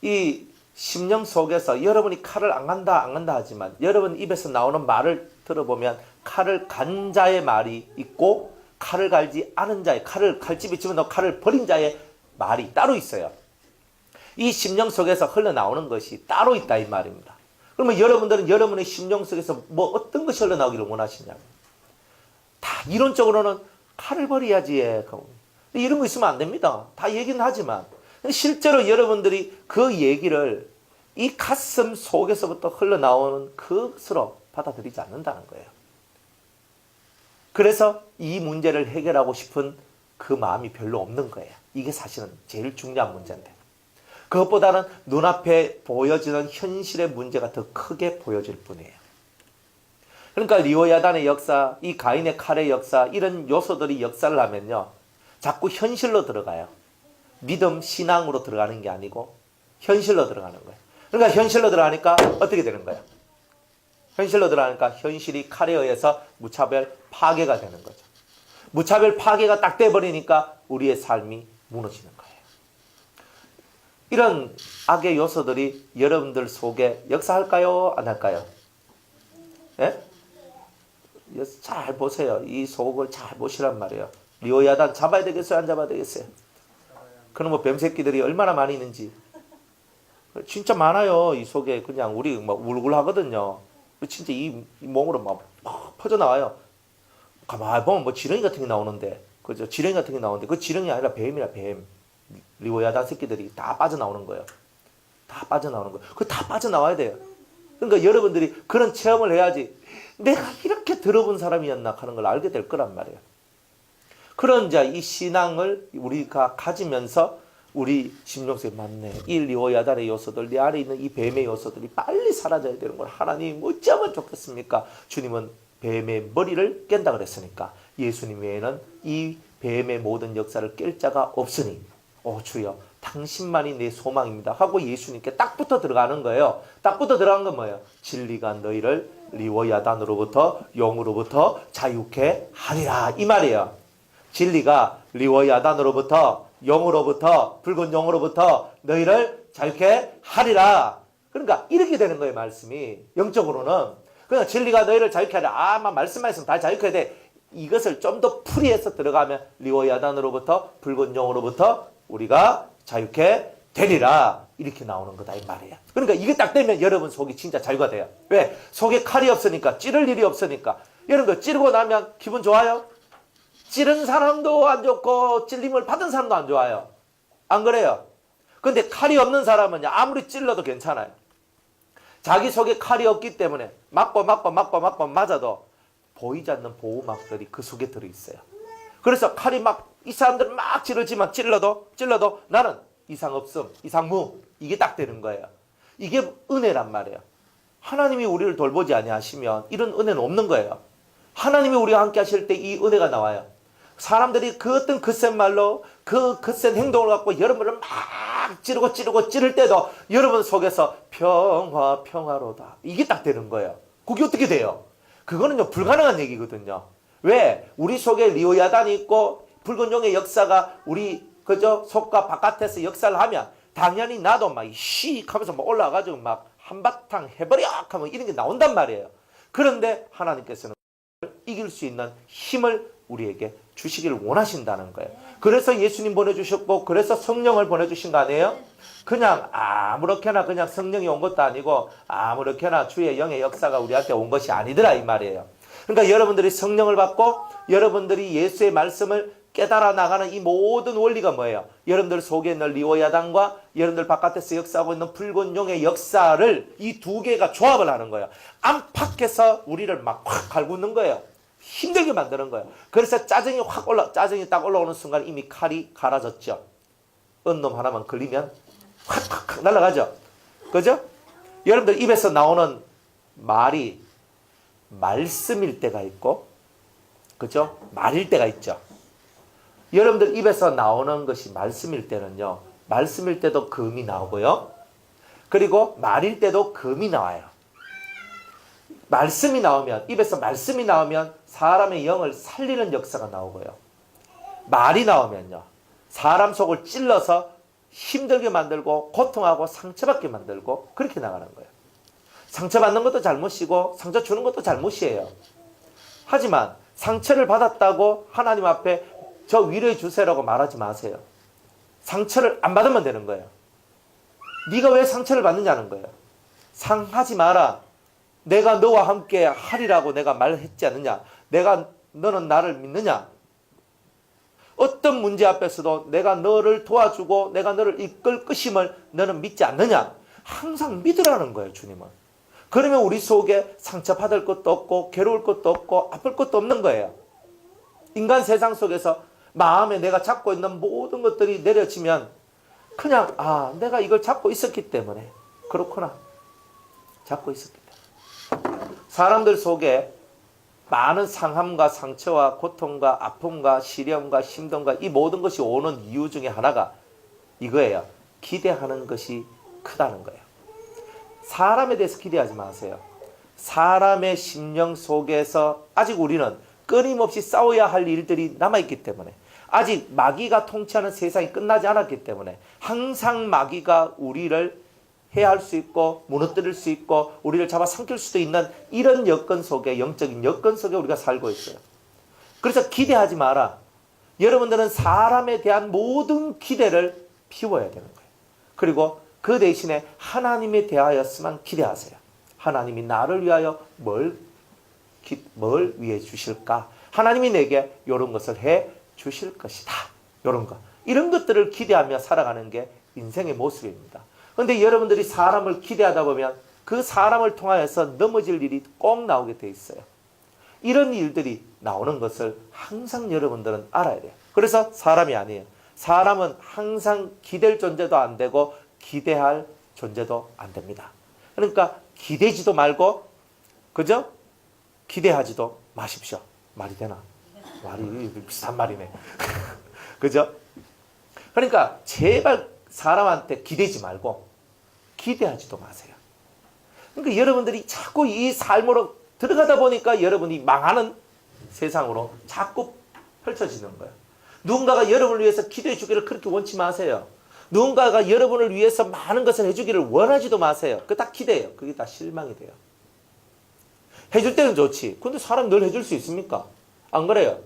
이 심령 속에서 여러분이 칼을 안 간다 하지만 여러분 입에서 나오는 말을 들어보면 칼을 간 자의 말이 있고 칼을 갈지 않은 자의, 칼집에 집어넣어 칼을 버린 자의 말이 따로 있어요. 이 심령 속에서 흘러나오는 것이 따로 있다 이 말입니다. 그러면 여러분들은 여러분의 심령 속에서 뭐 어떤 것이 흘러나오기를 원하시냐고. 다 이론적으로는 칼을 버려야지. 이런 거 있으면 안 됩니다. 다 얘기는 하지만 실제로 여러분들이 그 얘기를 이 가슴 속에서부터 흘러나오는 그것으로 받아들이지 않는다는 거예요. 그래서 이 문제를 해결하고 싶은 그 마음이 별로 없는 거예요. 이게 사실은 제일 중요한 문제인데. 그것보다는 눈앞에 보여지는 현실의 문제가 더 크게 보여질 뿐이에요. 그러니까 리오야단의 역사, 이 가인의 칼의 역사, 이런 요소들이 역사를 하면요, 자꾸 현실로 들어가요. 믿음, 신앙으로 들어가는 게 아니고 현실로 들어가는 거예요. 그러니까 현실로 들어가니까 어떻게 되는 거예요? 현실로 들어가니까 현실이 칼에 의해서 무차별 파괴가 되는 거죠. 무차별 파괴가 딱 돼버리니까 우리의 삶이 무너지는 거예요. 이런 악의 요소들이 여러분들 속에 역사할까요? 안 할까요? 예? 잘 보세요. 이 속을 잘 보시란 말이에요. 리오야단 잡아야 되겠어요? 안 잡아야 되겠어요? 그럼 뭐 뱀새끼들이 얼마나 많이 있는지. 진짜 많아요. 이 속에 그냥 우리 막 울글하거든요. 진짜 이 몸으로 막 퍼져나와요. 가만히 보면 뭐 지렁이 같은 게 나오는데, 그죠? 지렁이 같은 게 나오는데 그 지렁이 아니라 뱀이라 뱀. 리오야단 새끼들이 다 빠져나오는 거예요. 다 빠져나오는 거예요. 그거 다 빠져나와야 돼요. 그러니까 여러분들이 그런 체험을 해야지 내가 이렇게 들어본 사람이었나 하는 걸 알게 될 거란 말이에요. 그런 이 신앙을 우리가 가지면서 우리 심령 속에 맞네. 1, 2, 5 야단의 요소들, 내 안에 있는 이 뱀의 요소들이 빨리 사라져야 되는 걸 하나님 어찌하면 좋겠습니까? 주님은 뱀의 머리를 깬다 그랬으니까 예수님 외에는 이 뱀의 모든 역사를 깰 자가 없으니 오 주여 당신만이 내 소망입니다 하고 예수님께 딱 붙어 들어가는 거예요. 딱 붙어 들어간 건 뭐예요? 진리가 너희를 리워야단으로부터 영으로부터 자유케 하리라 이 말이에요. 진리가 리워야단으로부터 영으로부터 붉은 영으로부터 너희를 자유케 하리라. 그러니까 이렇게 되는 거예요. 말씀이 영적으로는 그냥 진리가 너희를 자유케 하리라. 말씀만 있으면 다 자유케 돼. 이것을 좀 더 풀이해서 들어가면 리워야단으로부터 붉은 영으로부터 우리가 자유케 되리라. 이렇게 나오는 거다 이 말이에요. 그러니까 이게 딱 되면 여러분 속이 진짜 자유가 돼요. 왜? 속에 칼이 없으니까, 찌를 일이 없으니까. 여러분 찌르고 나면 기분 좋아요? 찌른 사람도 안 좋고 찔림을 받은 사람도 안 좋아요. 안 그래요? 근데 칼이 없는 사람은 아무리 찔러도 괜찮아요. 자기 속에 칼이 없기 때문에 맞고 맞아도 보이지 않는 보호막들이 그 속에 들어있어요. 그래서 칼이 이 사람들은 막 찌르지만 찔러도 나는 이상 없음, 이상 무. 이게 딱 되는 거예요. 이게 은혜란 말이에요. 하나님이 우리를 돌보지 아니하시면 이런 은혜는 없는 거예요. 하나님이 우리와 함께 하실 때 이 은혜가 나와요. 사람들이 그 어떤 거센 말로 그 거센 행동을 갖고 여러분을 막 찌를 때도 여러분 속에서 평화로다. 이게 딱 되는 거예요. 그게 어떻게 돼요? 그거는요 불가능한 얘기거든요. 왜? 우리 속에 리오야단이 있고 붉은 용의 역사가 우리 그저 속과 바깥에서 역사를 하면 당연히 나도 막 씩 하면서 막 올라가가지고 막 한바탕 해버려 하면 이런 게 나온단 말이에요. 그런데 하나님께서는 이길 수 있는 힘을 우리에게 주시기를 원하신다는 거예요. 그래서 예수님 보내주셨고 그래서 성령을 보내주신 거 아니에요? 그냥 아무렇게나 그냥 성령이 온 것도 아니고 아무렇게나 주의 영의 역사가 우리한테 온 것이 아니더라 이 말이에요. 그러니까 여러분들이 성령을 받고 여러분들이 예수의 말씀을 깨달아 나가는 이 모든 원리가 뭐예요? 여러분들 속에 있는 리오야당과 여러분들 바깥에서 역사하고 있는 붉은 용의 역사를 이 두 개가 조합을 하는 거예요. 안팎에서 우리를 막 확 갈구는 거예요. 힘들게 만드는 거예요. 그래서 짜증이 딱 올라오는 순간 이미 칼이 갈아졌죠. 은놈 하나만 걸리면 확 날아가죠. 그죠? 여러분들 입에서 나오는 말이 말씀일 때가 있고, 그죠? 말일 때가 있죠. 여러분들 입에서 나오는 것이 말씀일 때는요, 말씀일 때도 금이 나오고요, 그리고 말일 때도 금이 나와요. 말씀이 나오면, 입에서 말씀이 나오면 사람의 영을 살리는 역사가 나오고요, 말이 나오면요, 사람 속을 찔러서 힘들게 만들고 고통하고 상처받게 만들고 그렇게 나가는 거예요. 상처받는 것도 잘못이고 상처 주는 것도 잘못이에요. 하지만 상처를 받았다고 하나님 앞에 저 위로해 주세요라고 말하지 마세요. 상처를 안 받으면 되는 거예요. 네가 왜 상처를 받느냐는 거예요. 상하지 마라. 내가 너와 함께 하리라고 내가 말했지 않느냐. 너는 나를 믿느냐. 어떤 문제 앞에서도 내가 너를 도와주고 내가 너를 이끌 것임을 너는 믿지 않느냐. 항상 믿으라는 거예요, 주님은. 그러면 우리 속에 상처받을 것도 없고 괴로울 것도 없고 아플 것도 없는 거예요. 인간 세상 속에서 마음에 내가 잡고 있는 모든 것들이 내려지면 그냥 내가 이걸 잡고 있었기 때문에 그렇구나. 잡고 있었기 때문에. 사람들 속에 많은 상함과 상처와 고통과 아픔과 시련과 힘듦과 이 모든 것이 오는 이유 중에 하나가 이거예요. 기대하는 것이 크다는 거예요. 사람에 대해서 기대하지 마세요. 사람의 심령 속에서 아직 우리는 끊임없이 싸워야 할 일들이 남아있기 때문에, 아직 마귀가 통치하는 세상이 끝나지 않았기 때문에 항상 마귀가 우리를 해할 수 있고 무너뜨릴 수 있고 우리를 잡아삼킬 수도 있는 이런 여건 속에, 영적인 여건 속에 우리가 살고 있어요. 그래서 기대하지 마라. 여러분들은 사람에 대한 모든 기대를 비워야 되는 거예요. 그리고 그 대신에 하나님에 대하여서만 기대하세요. 하나님이 나를 위하여 뭘 위해 주실까? 하나님이 내게 이런 것을 해 주실 것이다. 이런 것. 이런 것들을 기대하며 살아가는 게 인생의 모습입니다. 그런데 여러분들이 사람을 기대하다 보면 그 사람을 통하여서 넘어질 일이 꼭 나오게 돼 있어요. 이런 일들이 나오는 것을 항상 여러분들은 알아야 돼요. 그래서 사람이 아니에요. 사람은 항상 기댈 존재도 안 되고 기대할 존재도 안 됩니다. 그러니까 기대지도 말고, 그죠? 기대하지도 마십시오. 말이 되나? 말이 비슷한 말이네. 그죠? 그러니까 제발 사람한테 기대지 말고 기대하지도 마세요. 그러니까 여러분들이 자꾸 이 삶으로 들어가다 보니까 여러분이 망하는 세상으로 자꾸 펼쳐지는 거예요. 누군가가 여러분을 위해서 기도해 주기를 그렇게 원치 마세요. 누군가가 여러분을 위해서 많은 것을 해주기를 원하지도 마세요. 그거 다 기대예요. 그게 다 실망이 돼요. 해줄 때는 좋지. 근데 사람 늘 해줄 수 있습니까? 안 그래요?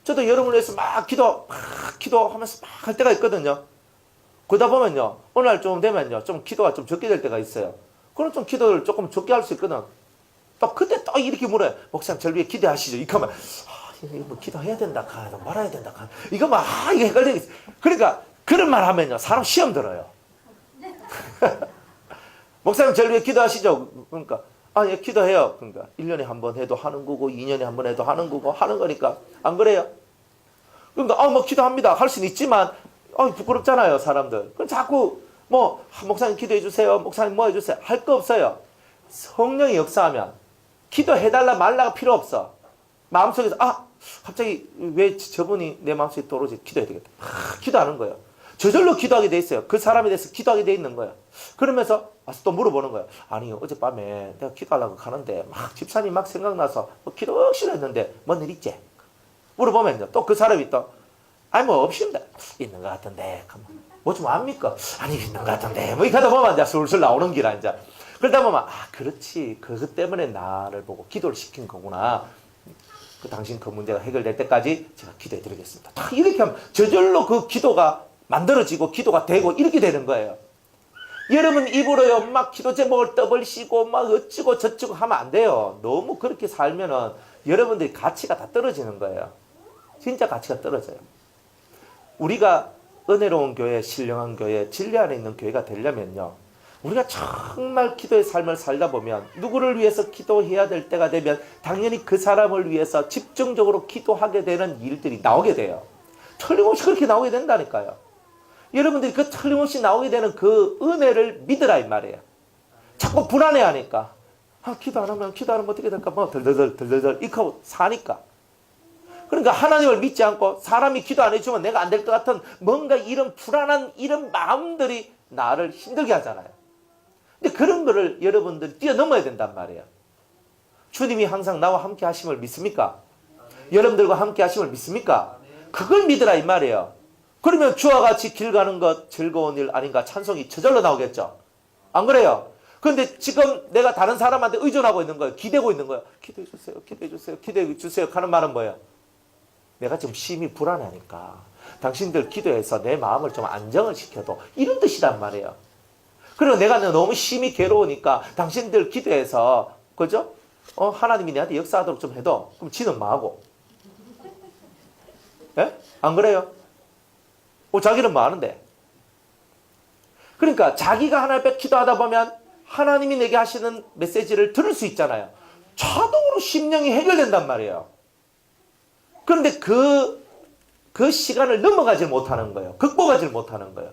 저도 여러분을 위해서 막 기도하면서 막 할 때가 있거든요. 그러다 보면요, 어느 날 좀 되면요, 좀 기도가 좀 적게 될 때가 있어요. 그럼 좀 기도를 조금 적게 할 수 있거든. 또 그때 또 이렇게 물어요. 목사님, 저를 위해 기도하시죠. 이거 하면, 이거 뭐 기도해야 된다, 말아야 된다, 이거 막, 이거 헷갈리겠어. 그러니까, 그런 말 하면요, 사람 시험 들어요. 목사님, 저를 위해 기도하시죠. 그러니까, 예, 기도해요. 그러니까, 1년에 한 번 해도 하는 거고, 2년에 한 번 해도 하는 거고, 하는 거니까, 안 그래요? 그러니까, 뭐, 기도합니다. 할 수는 있지만, 부끄럽잖아요, 사람들. 그럼 자꾸, 목사님 기도해 주세요. 목사님 뭐 해주세요. 할 거 없어요. 성령이 역사하면, 기도해달라 말라가 필요 없어. 마음속에서, 갑자기 왜 저분이 내 마음속에 떨어지 기도해야 되겠다. 기도하는 거예요. 저절로 기도하게 돼 있어요. 그 사람에 대해서 기도하게 돼 있는 거예요. 그러면서 와서 또 물어보는 거예요. 아니, 어젯밤에 내가 기도하려고 가는데 막 집사님 막 생각나서 기도 억시로 했는데 뭔 일 있지? 물어보면요. 또 그 사람이 또 뭐 없습니다. 있는 것 같은데. 뭐 좀 압니까? 아니, 있는 것 같은데. 뭐 이렇게 하다 보면 이제 술술 나오는 기라 이제. 그러다 보면 그렇지. 그것 때문에 나를 보고 기도를 시킨 거구나. 당신 그 문제가 해결될 때까지 제가 기도해 드리겠습니다. 다 이렇게 하면 저절로 그 기도가 만들어지고 기도가 되고 이렇게 되는 거예요. 여러분 입으로요 막 기도 제목을 떠벌리시고 막 어찌고 저찌고 하면 안 돼요. 너무 그렇게 살면은 여러분들이 가치가 다 떨어지는 거예요. 진짜 가치가 떨어져요. 우리가 은혜로운 교회, 신령한 교회, 진리 안에 있는 교회가 되려면요, 우리가 정말 기도의 삶을 살다 보면 누구를 위해서 기도해야 될 때가 되면 당연히 그 사람을 위해서 집중적으로 기도하게 되는 일들이 나오게 돼요. 틀림없이 그렇게 나오게 된다니까요. 여러분들이 그 틀림없이 나오게 되는 그 은혜를 믿으라 이 말이에요. 자꾸 불안해하니까 기도 안 하면 어떻게 될까 뭐 덜덜덜 이렇게 하고 사니까. 그러니까 하나님을 믿지 않고 사람이 기도 안 해주면 내가 안 될 것 같은 뭔가 이런 불안한 이런 마음들이 나를 힘들게 하잖아요. 근데 그런 거를 여러분들이 뛰어넘어야 된단 말이에요. 주님이 항상 나와 함께 하심을 믿습니까? 여러분들과 함께 하심을 믿습니까? 그걸 믿으라 이 말이에요. 그러면 주와 같이 길 가는 것 즐거운 일 아닌가 찬송이 저절로 나오겠죠. 안 그래요? 그런데 지금 내가 다른 사람한테 의존하고 있는 거예요. 기대고 있는 거예요. 기도해 주세요. 기도해 주세요. 기도해 주세요. 하는 말은 뭐예요? 내가 지금 심히 불안하니까 당신들 기도해서 내 마음을 좀 안정을 시켜도 이런 뜻이란 말이에요. 그리고 내가 너무 심히 괴로우니까 당신들 기도해서 그죠? 하나님이 내한테 역사하도록 좀 해도 그럼 지는 뭐하고? 예? 안 그래요? 자기는 뭐 하는데? 그러니까 자기가 하나님 앞에 기도하다 보면 하나님이 내게 하시는 메시지를 들을 수 있잖아요. 자동으로 심령이 해결된단 말이에요. 그런데 그 시간을 넘어가질 못하는 거예요. 극복하지 못하는 거예요.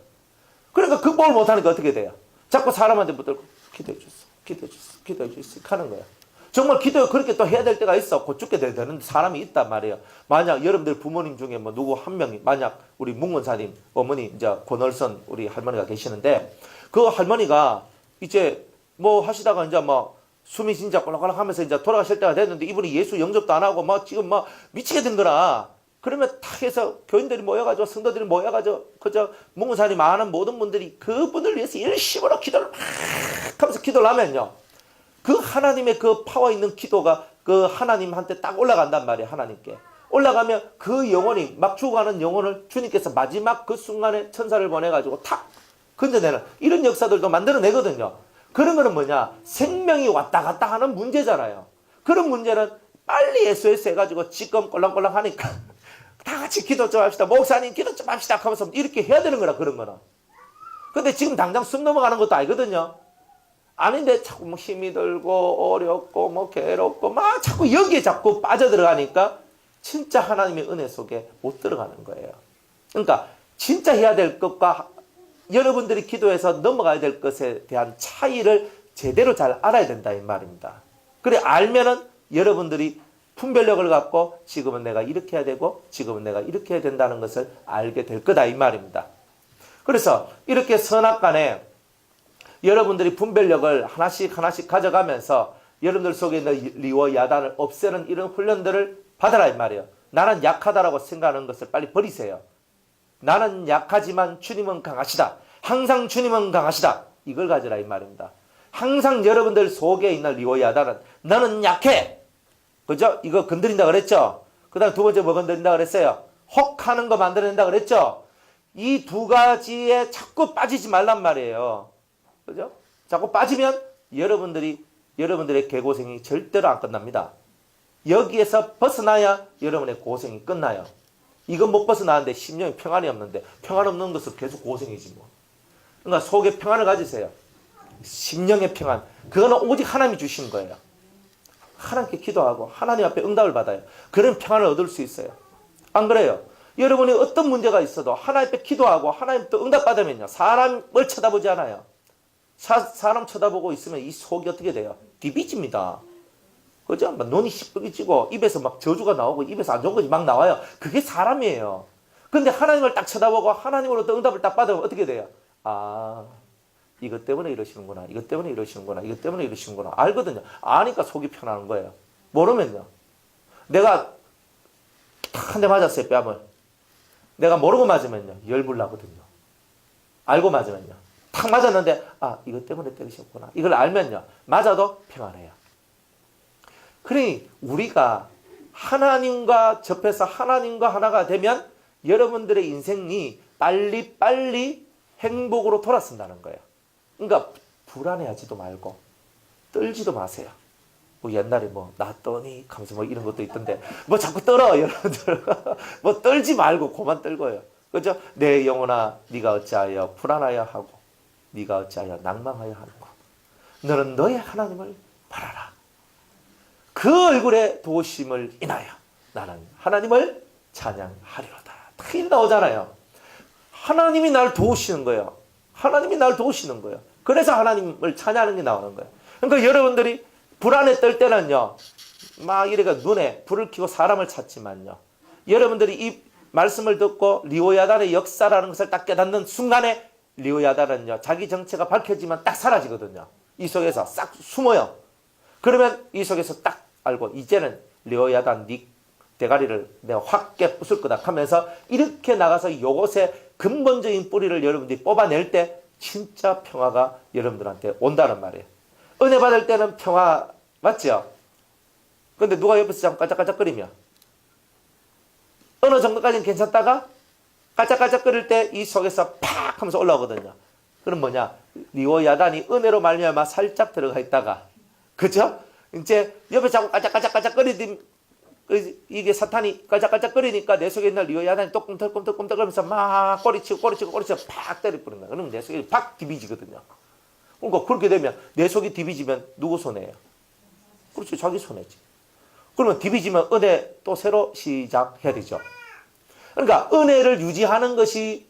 그러니까 극복을 못하니까 어떻게 돼요? 자꾸 사람한테 붙들고 기도해 주세요. 기도해 주세요. 기도해 주세요. 하는 거예요. 정말 기도 그렇게 또 해야 될 때가 있어. 곧 죽게 되는 사람이 있단 말이에요. 만약 여러분들 부모님 중에 뭐 누구 한 명이 만약 우리 묵문사님 어머니 이제 권월선 우리 할머니가 계시는데 그 할머니가 이제 뭐 하시다가 이제 뭐 숨이 진짜 꼴락꼴락 하면서 이제 돌아가실 때가 됐는데 이분이 예수 영접도 안 하고 막 지금 막 미치게 된 거라. 그러면 탁 해서 교인들이 모여가지고 성도들이 모여가지고 그저 묵문사님 아는 모든 분들이 그분을 위해서 열심으로 기도를 막 하면서 기도를 하면요. 그 하나님의 그 파워 있는 기도가 그 하나님한테 딱 올라간단 말이에요. 하나님께. 올라가면 그 영혼이 막 죽어가는 영혼을 주님께서 마지막 그 순간에 천사를 보내가지고 탁 건져내는 이런 역사들도 만들어내거든요. 그런 거는 뭐냐? 생명이 왔다 갔다 하는 문제잖아요. 그런 문제는 빨리 SOS 해가지고 지금 꼴랑꼴랑 하니까 다 같이 기도 좀 합시다. 목사님 기도 좀 합시다 하면서 이렇게 해야 되는 거라 그런 거는. 근데 지금 당장 숨 넘어가는 것도 아니거든요. 아닌데 자꾸 뭐 힘이 들고 어렵고 뭐 괴롭고 막 자꾸 여기에 자꾸 빠져들어가니까 진짜 하나님의 은혜 속에 못 들어가는 거예요. 그러니까 진짜 해야 될 것과 여러분들이 기도해서 넘어가야 될 것에 대한 차이를 제대로 잘 알아야 된다 이 말입니다. 그래 알면은 여러분들이 분별력을 갖고 지금은 내가 이렇게 해야 되고 지금은 내가 이렇게 해야 된다는 것을 알게 될 거다 이 말입니다. 그래서 이렇게 선악간에 여러분들이 분별력을 하나씩 가져가면서 여러분들 속에 있는 리워 야단을 없애는 이런 훈련들을 받아라 이 말이에요. 나는 약하다라고 생각하는 것을 빨리 버리세요. 나는 약하지만 주님은 강하시다. 항상 주님은 강하시다. 이걸 가져라 이 말입니다. 항상 여러분들 속에 있는 리워 야단은 나는 약해. 그죠? 이거 건드린다 그랬죠? 그 다음 두 번째 뭐 건드린다 그랬어요? 혹하는 거 만들어낸다 그랬죠? 이 두 가지에 자꾸 빠지지 말란 말이에요. 그죠? 자꾸 빠지면 여러분들의 개고생이 절대로 안 끝납니다. 여기에서 벗어나야 여러분의 고생이 끝나요. 이건 못 벗어나는데 심령에 평안이 없는데 평안 없는 것은 계속 고생이지 뭐. 그러니까 속에 평안을 가지세요. 심령의 평안. 그거는 오직 하나님이 주시는 거예요. 하나님께 기도하고 하나님 앞에 응답을 받아요. 그런 평안을 얻을 수 있어요. 안 그래요? 여러분이 어떤 문제가 있어도 하나님 앞에 기도하고 하나님 또 응답 받으면요. 사람을 쳐다보지 않아요. 사람 쳐다보고 있으면 이 속이 어떻게 돼요? 비비집니다. 그죠? 막 눈이 시뻘개지고 입에서 막 저주가 나오고 입에서 안 좋은 것이 막 나와요. 그게 사람이에요. 근데 하나님을 딱 쳐다보고 하나님으로부터 응답을 딱 받으면 어떻게 돼요? 아, 이것 때문에 이러시는구나. 이것 때문에 이러시는구나. 이것 때문에 이러시는구나. 알거든요. 아니까 속이 편하는 거예요. 모르면요. 내가 한 대 맞았어요. 뺨을. 내가 모르고 맞으면요. 열불 나거든요. 알고 맞으면요. 탁 맞았는데 이것 때문에 때리셨구나. 이걸 알면요. 맞아도 평안해요. 그러니 우리가 하나님과 접해서 하나님과 하나가 되면 여러분들의 인생이 빨리빨리 행복으로 돌아선다는 거예요. 그러니까 불안해하지도 말고 떨지도 마세요. 뭐 옛날에 뭐 낫더니 하면서 뭐 이런 것도 있던데 뭐 자꾸 떨어 여러분들. 뭐 떨지 말고 그만 떨고요. 그죠? 내 영혼아 네가 어찌하여 불안하여 하고 네가 어찌하여 낭망하여 하는고 너는 너의 하나님을 바라라. 그 얼굴의 도우심을 인하여 나는 하나님을 찬양하리로다. 탁 나오잖아요. 하나님이 날 도우시는 거예요. 하나님이 날 도우시는 거예요. 그래서 하나님을 찬양하는 게 나오는 거예요. 그러니까 여러분들이 불안에 떨 때는요, 막 이래가 눈에 불을 켜고 사람을 찾지만요, 여러분들이 이 말씀을 듣고 리오야단의 역사라는 것을 딱 깨닫는 순간에 리오야단은요, 자기 정체가 밝혀지면 딱 사라지거든요. 이 속에서 싹 숨어요. 그러면 이 속에서 딱 알고 이제는 리오야단 네 대가리를 내가 확 깨 부술 거다 하면서 이렇게 나가서 이것의 근본적인 뿌리를 여러분들이 뽑아낼 때 진짜 평화가 여러분들한테 온다는 말이에요. 은혜 받을 때는 평화 맞죠? 근데 누가 옆에서 자꾸 깔짝깔짝거리며 어느 정도까지는 괜찮다가 깔짝깔짝거릴 때 이 속에서 팍 하면서 올라오거든요. 그럼 뭐냐? 리오야단이 은혜로 말미암아 살짝 들어가 있다가, 그죠? 이제 옆에 자꾸 깔짝깔짝거리더니 이게 사탄이 깔짝깔짝거리니까 내 속에 있는 리오야단이 또 꿈틀꿈틀꿈틀거리면서 막 꼬리치고 팍 때려버린 거야. 그러면 내 속이 팍 디비지거든요. 그러니까 그렇게 되면 내 속이 디비지면 누구 손해예요? 그렇죠. 자기 손해지. 그러면 디비지면 은혜 또 새로 시작해야 되죠. 그러니까 은혜를 유지하는 것이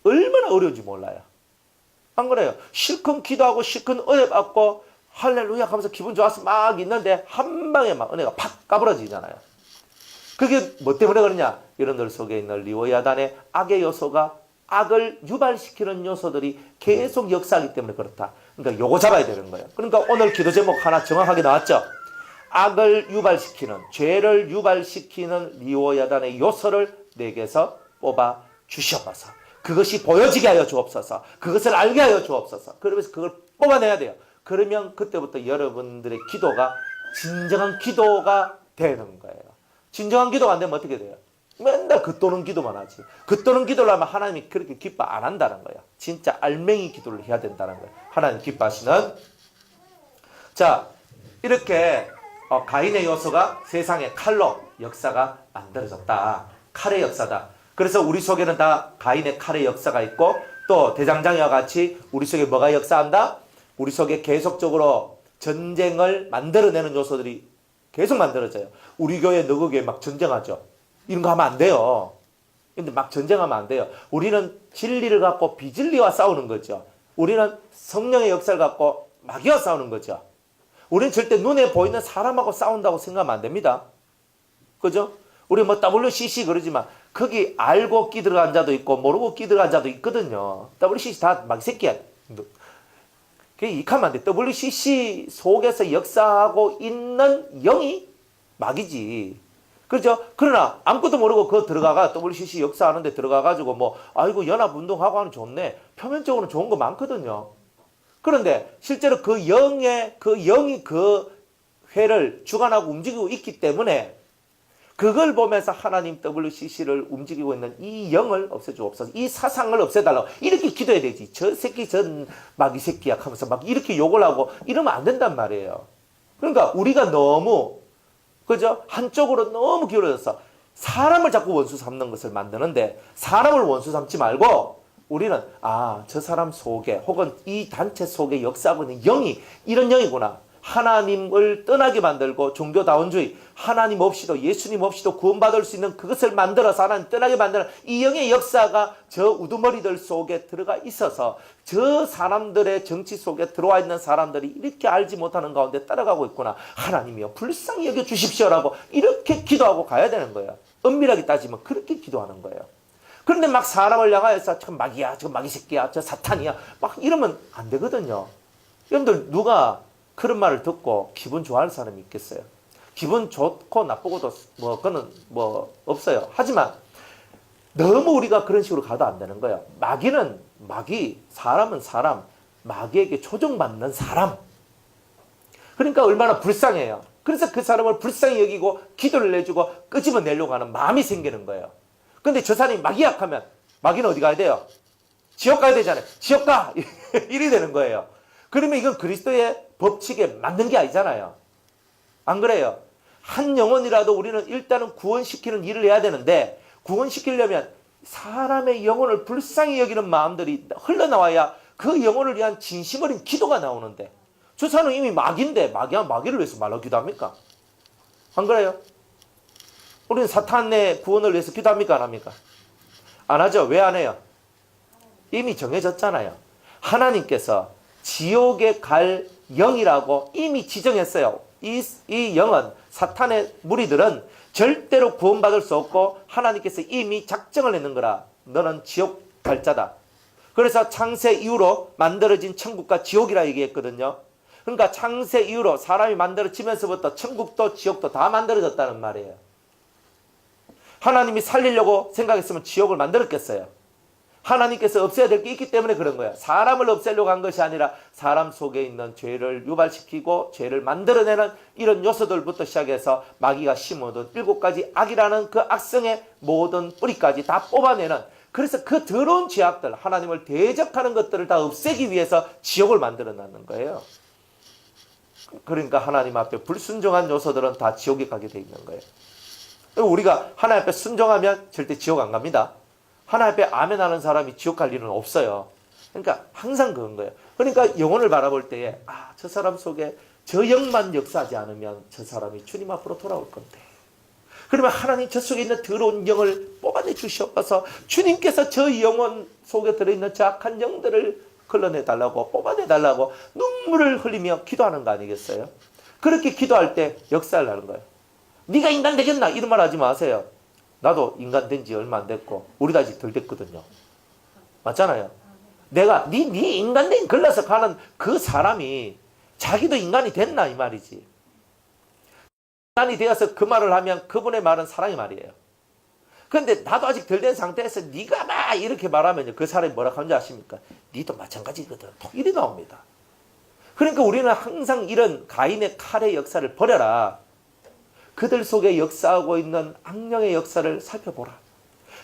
얼마나 어려운지 몰라요. 안 그래요? 실컷 기도하고 실컷 은혜 받고 할렐루야 하면서 기분 좋아서 막 있는데 한 방에 막 은혜가 팍 까부러지잖아요. 그게 뭐 때문에 그러냐? 여러분들 속에 있는 리오야단의 악의 요소가 악을 유발시키는 요소들이 계속 역사하기 때문에 그렇다. 그러니까 요거 잡아야 되는 거예요. 그러니까 오늘 기도 제목 하나 정확하게 나왔죠? 악을 유발시키는, 죄를 유발시키는 리오야단의 요소를 내게서 뽑아 주시옵소서. 그것이 보여지게 하여 주옵소서. 그것을 알게 하여 주옵소서. 그러면서 그걸 뽑아내야 돼요. 그러면 그때부터 여러분들의 기도가 진정한 기도가 되는 거예요. 진정한 기도가 안 되면 어떻게 돼요? 맨날 겉도는 기도만 하지. 겉도는 기도를 하면 하나님이 그렇게 기뻐 안 한다는 거예요. 진짜 알맹이 기도를 해야 된다는 거예요. 하나님 기뻐하시는. 자, 이렇게 가인의 요소가 세상의 칼로 역사가 만들어졌다. 칼의 역사다. 그래서 우리 속에는 다 가인의 칼의 역사가 있고 또 대장장이와 같이 우리 속에 뭐가 역사한다? 우리 속에 계속적으로 전쟁을 만들어내는 요소들이 계속 만들어져요. 우리 교회 너그 교회 막 전쟁하죠. 이런 거 하면 안 돼요. 근데 막 전쟁하면 안 돼요. 우리는 진리를 갖고 비진리와 싸우는 거죠. 우리는 성령의 역사를 갖고 마귀와 싸우는 거죠. 우리는 절대 눈에 보이는 사람하고 싸운다고 생각하면 안 됩니다. 그죠? 우리 뭐 WCC 그러지만 거기 알고 끼들어간 자도 있고 모르고 끼들어간 자도 있거든요. WCC 다 막 새끼야. 그게 이익하면 안 돼. WCC 속에서 역사하고 있는 영이 마귀지. 그렇죠? 그러나 아무것도 모르고 그거 들어가가 WCC 역사하는데 들어가가지고 뭐 아이고 연합운동하고 하는 좋네. 표면적으로는 좋은 거 많거든요. 그런데 실제로 그 영이 그 회를 주관하고 움직이고 있기 때문에 그걸 보면서 하나님 WCC를 움직이고 있는 이 영을 없애주옵소서. 이 사상을 없애달라고 이렇게 기도해야 되지. 저 새끼 전 마귀 새끼야 하면서 막 이렇게 욕을 하고 이러면 안 된단 말이에요. 그러니까 우리가 너무 그죠? 한쪽으로 너무 기울어져서 사람을 자꾸 원수 삼는 것을 만드는데 사람을 원수 삼지 말고 우리는 저 사람 속에 혹은 이 단체 속에 역사하고 있는 영이 이런 영이구나. 하나님을 떠나게 만들고 종교다원주의, 하나님 없이도 예수님 없이도 구원받을 수 있는 그것을 만들어서 하나님 떠나게 만드는 이 영의 역사가 저 우두머리들 속에 들어가 있어서 저 사람들의 정치 속에 들어와 있는 사람들이 이렇게 알지 못하는 가운데 따라가고 있구나. 하나님이여 불쌍히 여겨 주십시오라고 이렇게 기도하고 가야 되는 거예요. 엄밀하게 따지면 그렇게 기도하는 거예요. 그런데 막 사람을 향하여서 저 마귀야, 저 마귀 새끼야, 저 사탄이야 막 이러면 안 되거든요. 여러분들 누가 그런 말을 듣고 기분 좋아할 사람이 있겠어요? 기분 좋고 나쁘고도 그거는 없어요. 하지만 너무 우리가 그런 식으로 가도 안 되는 거예요. 마귀는 마귀, 사람은 사람, 마귀에게 조종받는 사람. 그러니까 얼마나 불쌍해요. 그래서 그 사람을 불쌍히 여기고 기도를 내주고 끄집어내려고 하는 마음이 생기는 거예요. 근데 저 사람이 마귀약하면 마귀는 어디 가야 돼요? 지옥 가야 되잖아요. 지옥 가! 이래 되는 거예요. 그러면 이건 그리스도의 법칙에 맞는 게 아니잖아요. 안 그래요? 한 영혼이라도 우리는 일단은 구원시키는 일을 해야 되는데 구원시키려면 사람의 영혼을 불쌍히 여기는 마음들이 흘러나와야 그 영혼을 위한 진심 어린 기도가 나오는데, 저 사람은 이미 마귀인데 마귀를 위해서 말로 기도합니까? 안 그래요? 우리는 사탄의 구원을 위해서 기도합니까? 안 합니까? 안 하죠. 왜 안 해요? 이미 정해졌잖아요. 하나님께서 지옥에 갈 영이라고 이미 지정했어요. 이 영은, 사탄의 무리들은 절대로 구원받을 수 없고 하나님께서 이미 작정을 했는 거라. 너는 지옥 갈 자다. 그래서 창세 이후로 만들어진 천국과 지옥이라 얘기했거든요. 그러니까 창세 이후로 사람이 만들어지면서부터 천국도 지옥도 다 만들어졌다는 말이에요. 하나님이 살리려고 생각했으면 지옥을 만들었겠어요? 하나님께서 없애야 될 게 있기 때문에 그런 거예요. 사람을 없애려고 한 것이 아니라 사람 속에 있는 죄를 유발시키고 죄를 만들어내는 이런 요소들부터 시작해서 마귀가 심어둔 7가지 악이라는 그 악성의 모든 뿌리까지 다 뽑아내는, 그래서 그 더러운 죄악들, 하나님을 대적하는 것들을 다 없애기 위해서 지옥을 만들어놨는 거예요. 그러니까 하나님 앞에 불순종한 요소들은 다 지옥에 가게 돼 있는 거예요. 우리가 하나님 앞에 순종하면 절대 지옥 안 갑니다. 하나님 앞에 아멘 하는 사람이 지옥 갈 일은 없어요. 그러니까 항상 그런 거예요. 그러니까 영혼을 바라볼 때에 저 사람 속에 저 영만 역사하지 않으면 저 사람이 주님 앞으로 돌아올 건데, 그러면 하나님 저 속에 있는 더러운 영을 뽑아내 주시옵소서. 주님께서 저 영혼 속에 들어있는 저 악한 영들을 걸러내달라고, 뽑아내달라고 눈물을 흘리며 기도하는 거 아니겠어요? 그렇게 기도할 때 역사를 하는 거예요. 네가 인간 되겠나? 이런 말 하지 마세요. 나도 인간 된 지 얼마 안 됐고 우리도 아직 덜 됐거든요. 맞잖아요. 내가 네 인간 된 걸러서 가는 그 사람이 자기도 인간이 됐나 이 말이지. 인간이 되어서 그 말을 하면 그분의 말은 사랑의 말이에요. 그런데 나도 아직 덜 된 상태에서 네가 막 이렇게 말하면 그 사람이 뭐라 하는지 아십니까? 네도 마찬가지거든. 톡 이리 나옵니다. 그러니까 우리는 항상 이런 가인의 칼의 역사를 버려라. 그들 속에 역사하고 있는 악령의 역사를 살펴보라.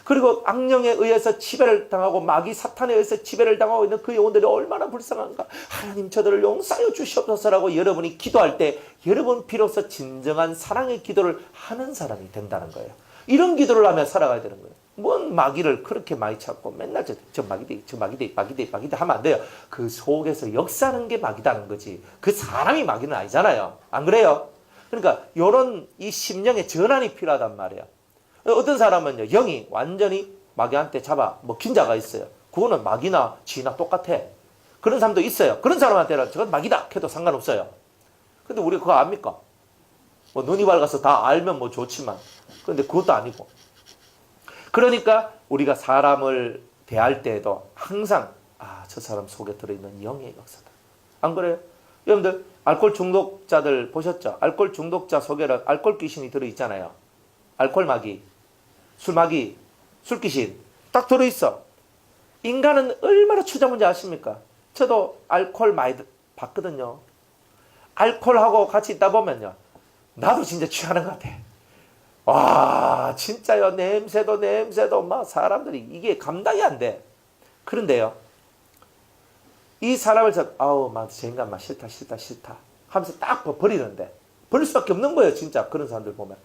그리고 악령에 의해서 지배를 당하고 마귀 사탄에 의해서 지배를 당하고 있는 그 영혼들이 얼마나 불쌍한가. 하나님 저들을 용서하여 주시옵소서라고 여러분이 기도할 때 여러분 비로소 진정한 사랑의 기도를 하는 사람이 된다는 거예요. 이런 기도를 하며 살아가야 되는 거예요. 뭔 마귀를 그렇게 많이 찾고 맨날 저 마귀다 하면 안 돼요. 그 속에서 역사하는 게 마귀다는 거지. 그 사람이 마귀는 아니잖아요. 안 그래요? 그러니까 이런 이 심령의 전환이 필요하단 말이에요. 어떤 사람은요, 영이 완전히 마귀한테 잡아 먹힌 자가 있어요. 그거는 마귀나 쥐나 똑같아. 그런 사람도 있어요. 그런 사람한테는 저건 마귀다 해도 상관없어요. 근데 우리가 그거 압니까? 뭐 눈이 밝아서 다 알면 뭐 좋지만, 그런데 그것도 아니고. 그러니까 우리가 사람을 대할 때에도 항상 저 사람 속에 들어있는 영의 역사다. 안 그래요? 여러분들 알코올 중독자들 보셨죠? 알코올 중독자 속에는 알코올 귀신이 들어있잖아요. 알코올 마귀, 술 마귀, 술 귀신 딱 들어있어. 인간은 얼마나 추잡은지 아십니까? 저도 알코올 많이 봤거든요. 알코올하고 같이 있다 보면요, 나도 진짜 취하는 것 같아. 와, 진짜요. 냄새도 막 사람들이 이게 감당이 안 돼. 그런데요, 이 사람을 저 인간 막 싫다 하면서 딱 버리는데, 버릴 수밖에 없는 거예요. 진짜 그런 사람들 보면.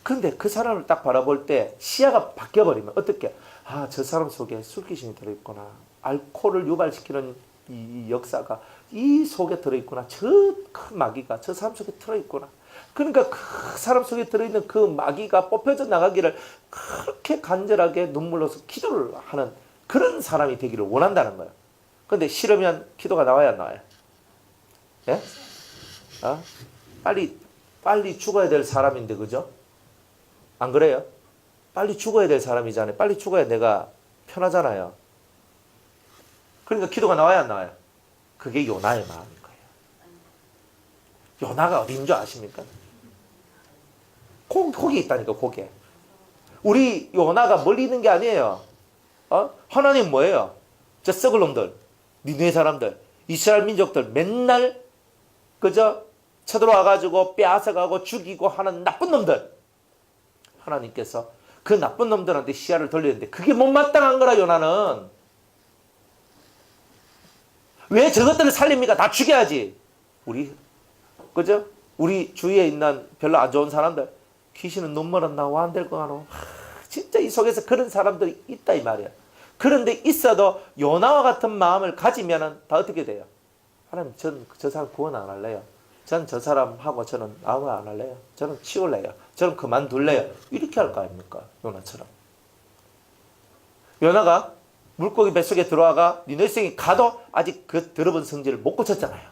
그런데 그 사람을 딱 바라볼 때 시야가 바뀌어버리면 어떻게, 저 사람 속에 술귀신이 들어있구나. 알코올을 유발시키는 이 역사가 이 속에 들어있구나. 저 큰 마귀가 저 사람 속에 들어있구나. 그러니까 그 사람 속에 들어있는 그 마귀가 뽑혀져 나가기를 그렇게 간절하게 눈물로서 기도를 하는 그런 사람이 되기를 원한다는 거예요. 그런데 싫으면 기도가 나와야 안 나와요? 예? 빨리 죽어야 될 사람인데, 그죠? 안 그래요? 빨리 죽어야 될 사람이잖아요. 빨리 죽어야 내가 편하잖아요. 그러니까 기도가 나와야 안 나와요? 그게 요나의 마음인 거예요. 요나가 어디인 줄 아십니까? 거기에 있다니까, 거기에. 우리 요나가 멀리 있는 게 아니에요. 하나님 뭐예요? 저 썩을 놈들, 니네 사람들, 이스라엘 민족들 맨날 그저 쳐들어와가지고 빼앗아가고 죽이고 하는 나쁜 놈들. 하나님께서 그 나쁜 놈들한테 시야를 돌리는데 그게 못마땅한 거라. 요나는 왜 저것들을 살립니까? 다 죽여야지. 그죠? 우리 주위에 있는 별로 안 좋은 사람들, 귀신은 눈물은 나와 안 될 거 하노. 진짜 이 속에서 그런 사람들이 있다 이 말이야. 그런데 있어도 요나와 같은 마음을 가지면은 다 어떻게 돼요? 하나님, 전 저 사람 구원 안 할래요. 전 저 사람하고 저는 아무 안 할래요. 저는 치울래요. 저는 그만둘래요. 이렇게 할 거 아닙니까? 요나처럼. 요나가 물고기 뱃속에 들어와가 니네성이 가도 아직 그 더러운 성질을 못 고쳤잖아요.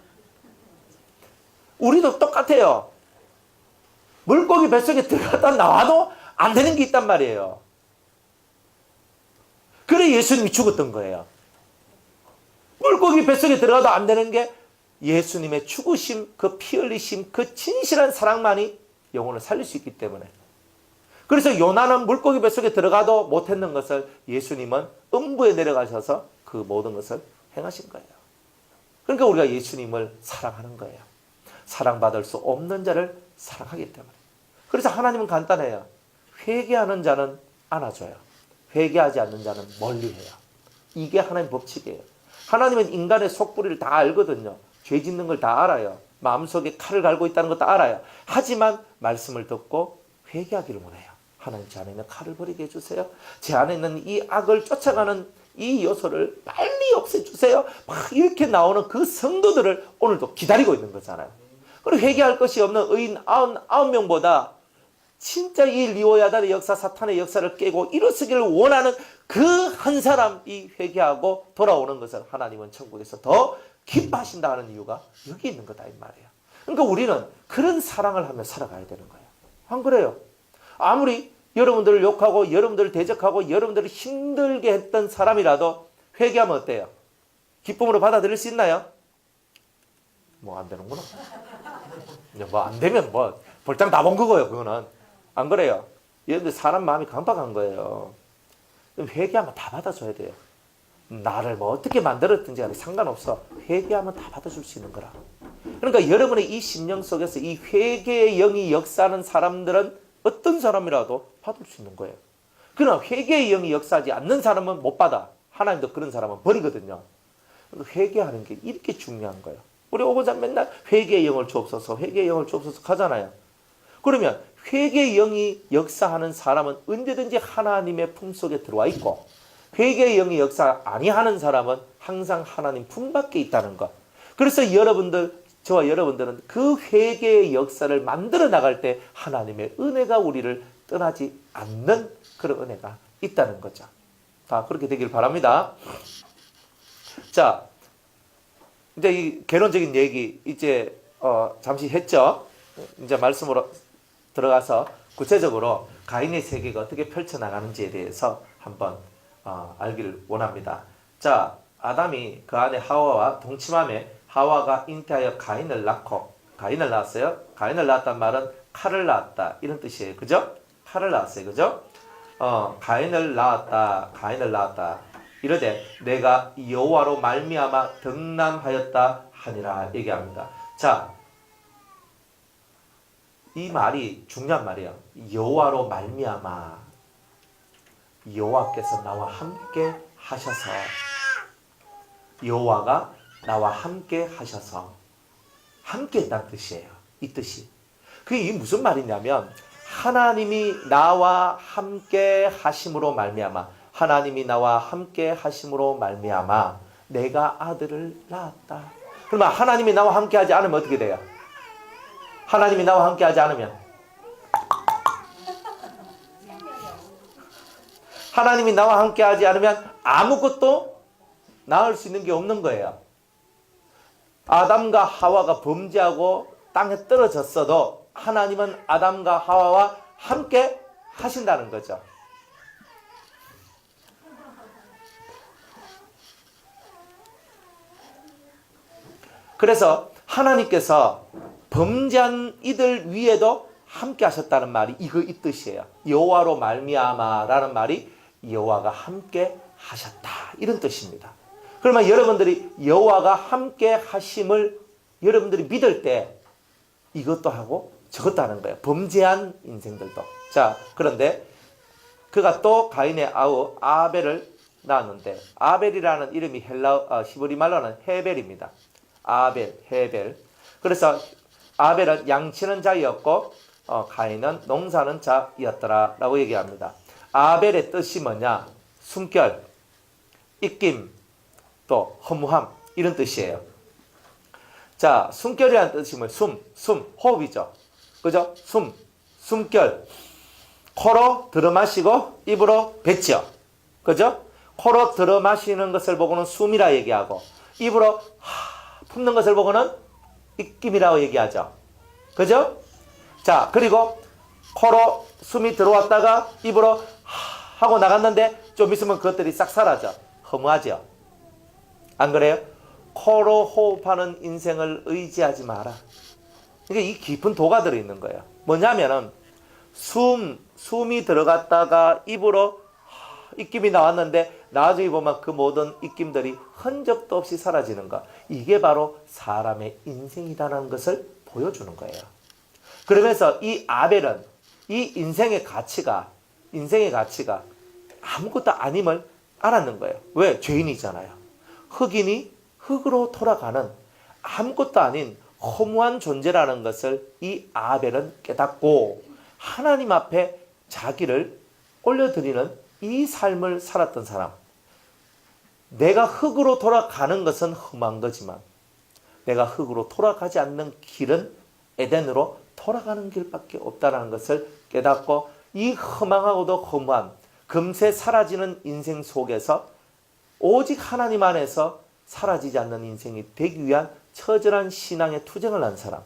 우리도 똑같아요. 물고기 뱃속에 들어갔다 나와도 안 되는 게 있단 말이에요. 그래 예수님이 죽었던 거예요. 물고기 뱃속에 들어가도 안 되는 게 예수님의 죽으심, 그 피 흘리심, 그 진실한 사랑만이 영혼을 살릴 수 있기 때문에. 그래서 요나는 물고기 뱃속에 들어가도 못했는 것을 예수님은 음부에 내려가셔서 그 모든 것을 행하신 거예요. 그러니까 우리가 예수님을 사랑하는 거예요. 사랑받을 수 없는 자를 사랑하기 때문에. 그래서 하나님은 간단해요. 회개하는 자는 안아줘요. 회개하지 않는 자는 멀리해요. 이게 하나님 법칙이에요. 하나님은 인간의 속부리를 다 알거든요. 죄 짓는 걸 다 알아요. 마음속에 칼을 갈고 있다는 것도 알아요. 하지만 말씀을 듣고 회개하기를 원해요. 하나님, 제 안에 있는 칼을 버리게 해주세요. 제 안에 있는 이 악을 쫓아가는 이 요소를 빨리 없애주세요. 막 이렇게 나오는 그 성도들을 오늘도 기다리고 있는 거잖아요. 그리고 회개할 것이 없는 의인 99명보다 진짜 이 리오야달의 역사, 사탄의 역사를 깨고 일어서기를 원하는 그 한 사람이 회개하고 돌아오는 것을 하나님은 천국에서 더 기뻐하신다 하는 이유가 여기 있는 거다 이 말이에요. 그러니까 우리는 그런 사랑을 하며 살아가야 되는 거예요. 안 그래요? 아무리 여러분들을 욕하고 여러분들을 대적하고 여러분들을 힘들게 했던 사람이라도 회개하면 어때요? 기쁨으로 받아들일 수 있나요? 뭐 안 되는구나. 뭐 안 되면 뭐 볼장 다 본 거고요. 그거는. 안 그래요? 여러분들 사람 마음이 강박한 거예요. 회개하면 다 받아줘야 돼요. 나를 뭐 어떻게 만들었든지 간에 상관없어. 회개하면 다 받아줄 수 있는 거라. 그러니까 여러분의 이 심령 속에서 이 회개의 영이 역사하는 사람들은 어떤 사람이라도 받을 수 있는 거예요. 그러나 회개의 영이 역사하지 않는 사람은 못 받아. 하나님도 그런 사람은 버리거든요. 회개하는 게 이렇게 중요한 거예요. 우리 오고자 맨날 회개의 영을 주옵소서, 회개의 영을 주옵소서 하잖아요. 그러면 회개의 영이 역사하는 사람은 언제든지 하나님의 품속에 들어와 있고, 회개의 영이 역사 아니하는 사람은 항상 하나님 품 밖에 있다는 것. 그래서 여러분들, 저와 여러분들은 그 회개의 역사를 만들어 나갈 때 하나님의 은혜가 우리를 떠나지 않는 그런 은혜가 있다는 거죠. 다 그렇게 되길 바랍니다. 자, 이제 이 개론적인 얘기 이제 잠시 했죠. 이제 말씀으로 들어가서 구체적으로 가인의 세계가 어떻게 펼쳐나가는지에 대해서 한번 알기를 원합니다. 자, 아담이 그 안에 하와와 동침함에 하와가 잉태하여 가인을 낳고, 가인을 낳았어요. 가인을 낳았단 말은 칼을 낳았다 이런 뜻이에요. 그죠? 칼을 낳았어요. 그죠? 가인을 낳았다. 가인을 낳았다. 이르되 내가 여호와로 말미암아 덕남하였다 하니라 얘기합니다. 자, 이 말이 중요한 말이에요. 여호와로 말미암아, 여호와께서 나와 함께 하셔서, 여호와가 나와 함께 하셔서, 함께 했다는 뜻이에요. 이 뜻이. 그게 무슨 말이냐면 하나님이 나와 함께 하심으로 말미암아, 하나님이 나와 함께 하심으로 말미암아 내가 아들을 낳았다. 그러면 하나님이 나와 함께 하지 않으면 어떻게 돼요? 하나님이 나와 함께 하지 않으면, 하나님이 나와 함께 하지 않으면 아무것도 낳을 수 있는 게 없는 거예요. 아담과 하와가 범죄하고 땅에 떨어졌어도 하나님은 아담과 하와와 함께 하신다는 거죠. 그래서 하나님께서 범죄한 이들 위에도 함께 하셨다는 말이 이 뜻이에요. 여호와로 말미암아라는 말이 여호와가 함께 하셨다 이런 뜻입니다. 그러면 여러분들이 여호와가 함께 하심을 여러분들이 믿을 때 이것도 하고 저것도 하는 거예요. 범죄한 인생들도. 자, 그런데 그가 또 가인의 아우 아벨을 낳았는데, 아벨이라는 이름이 히브리 말로는 헤벨입니다. 아벨, 헤벨. 그래서 아벨은 양치는 자였고 가인은 농사는 자였더라 라고 얘기합니다. 아벨의 뜻이 뭐냐? 숨결, 입김, 또 허무함 이런 뜻이에요. 자, 숨결이라는 뜻이 뭐예요? 호흡이죠. 그죠? 숨결. 코로 들어마시고 입으로 뱉죠. 그죠? 코로 들어마시는 것을 보고는 숨이라 얘기하고 입으로 품는 것을 보고는 입김이라고 얘기하죠. 그죠? 자, 그리고 코로 숨이 들어왔다가 입으로 하고 나갔는데 좀 있으면 그것들이 싹 사라져. 허무하죠. 안 그래요? 코로 호흡하는 인생을 의지하지 마라. 이게 이 깊은 도가 들어있는 거예요. 뭐냐면은 숨이 들어갔다가 입으로 입김이 나왔는데 나중에 보면 그 모든 입김들이 흔적도 없이 사라지는 것. 이게 바로 사람의 인생이라는 것을 보여주는 거예요. 그러면서 이 아벨은 이 인생의 가치가 아무것도 아님을 알았는 거예요. 왜? 죄인이잖아요. 흑인이 흙으로 돌아가는 아무것도 아닌 허무한 존재라는 것을 이 아벨은 깨닫고 하나님 앞에 자기를 올려드리는 이 삶을 살았던 사람. 내가 흙으로 돌아가는 것은 험한 거지만 내가 흙으로 돌아가지 않는 길은 에덴으로 돌아가는 길밖에 없다는 것을 깨닫고 이 허망하고도 허무한 금세 사라지는 인생 속에서 오직 하나님 안에서 사라지지 않는 인생이 되기 위한 처절한 신앙의 투쟁을 한 사람.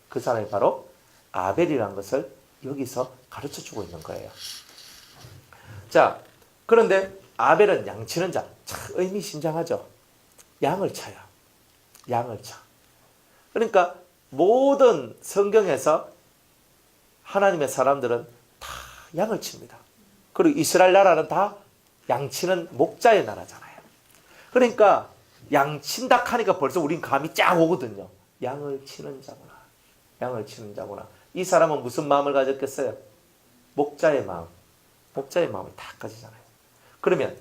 그 사람이 바로 아벨이라는 것을 여기서 가르쳐주고 있는 거예요. 자, 그런데 아벨은 양치는 자. 참 의미심장하죠. 양을 쳐요. 양을 쳐. 그러니까 모든 성경에서 하나님의 사람들은 다 양을 칩니다. 그리고 이스라엘 나라는 다 양치는 목자의 나라잖아요. 그러니까 양친다 하니까 벌써 우린 감이 쫙 오거든요. 양을 치는 자구나. 양을 치는 자구나. 이 사람은 무슨 마음을 가졌겠어요? 목자의 마음. 목자의 마음이 다 가지잖아요. 그러면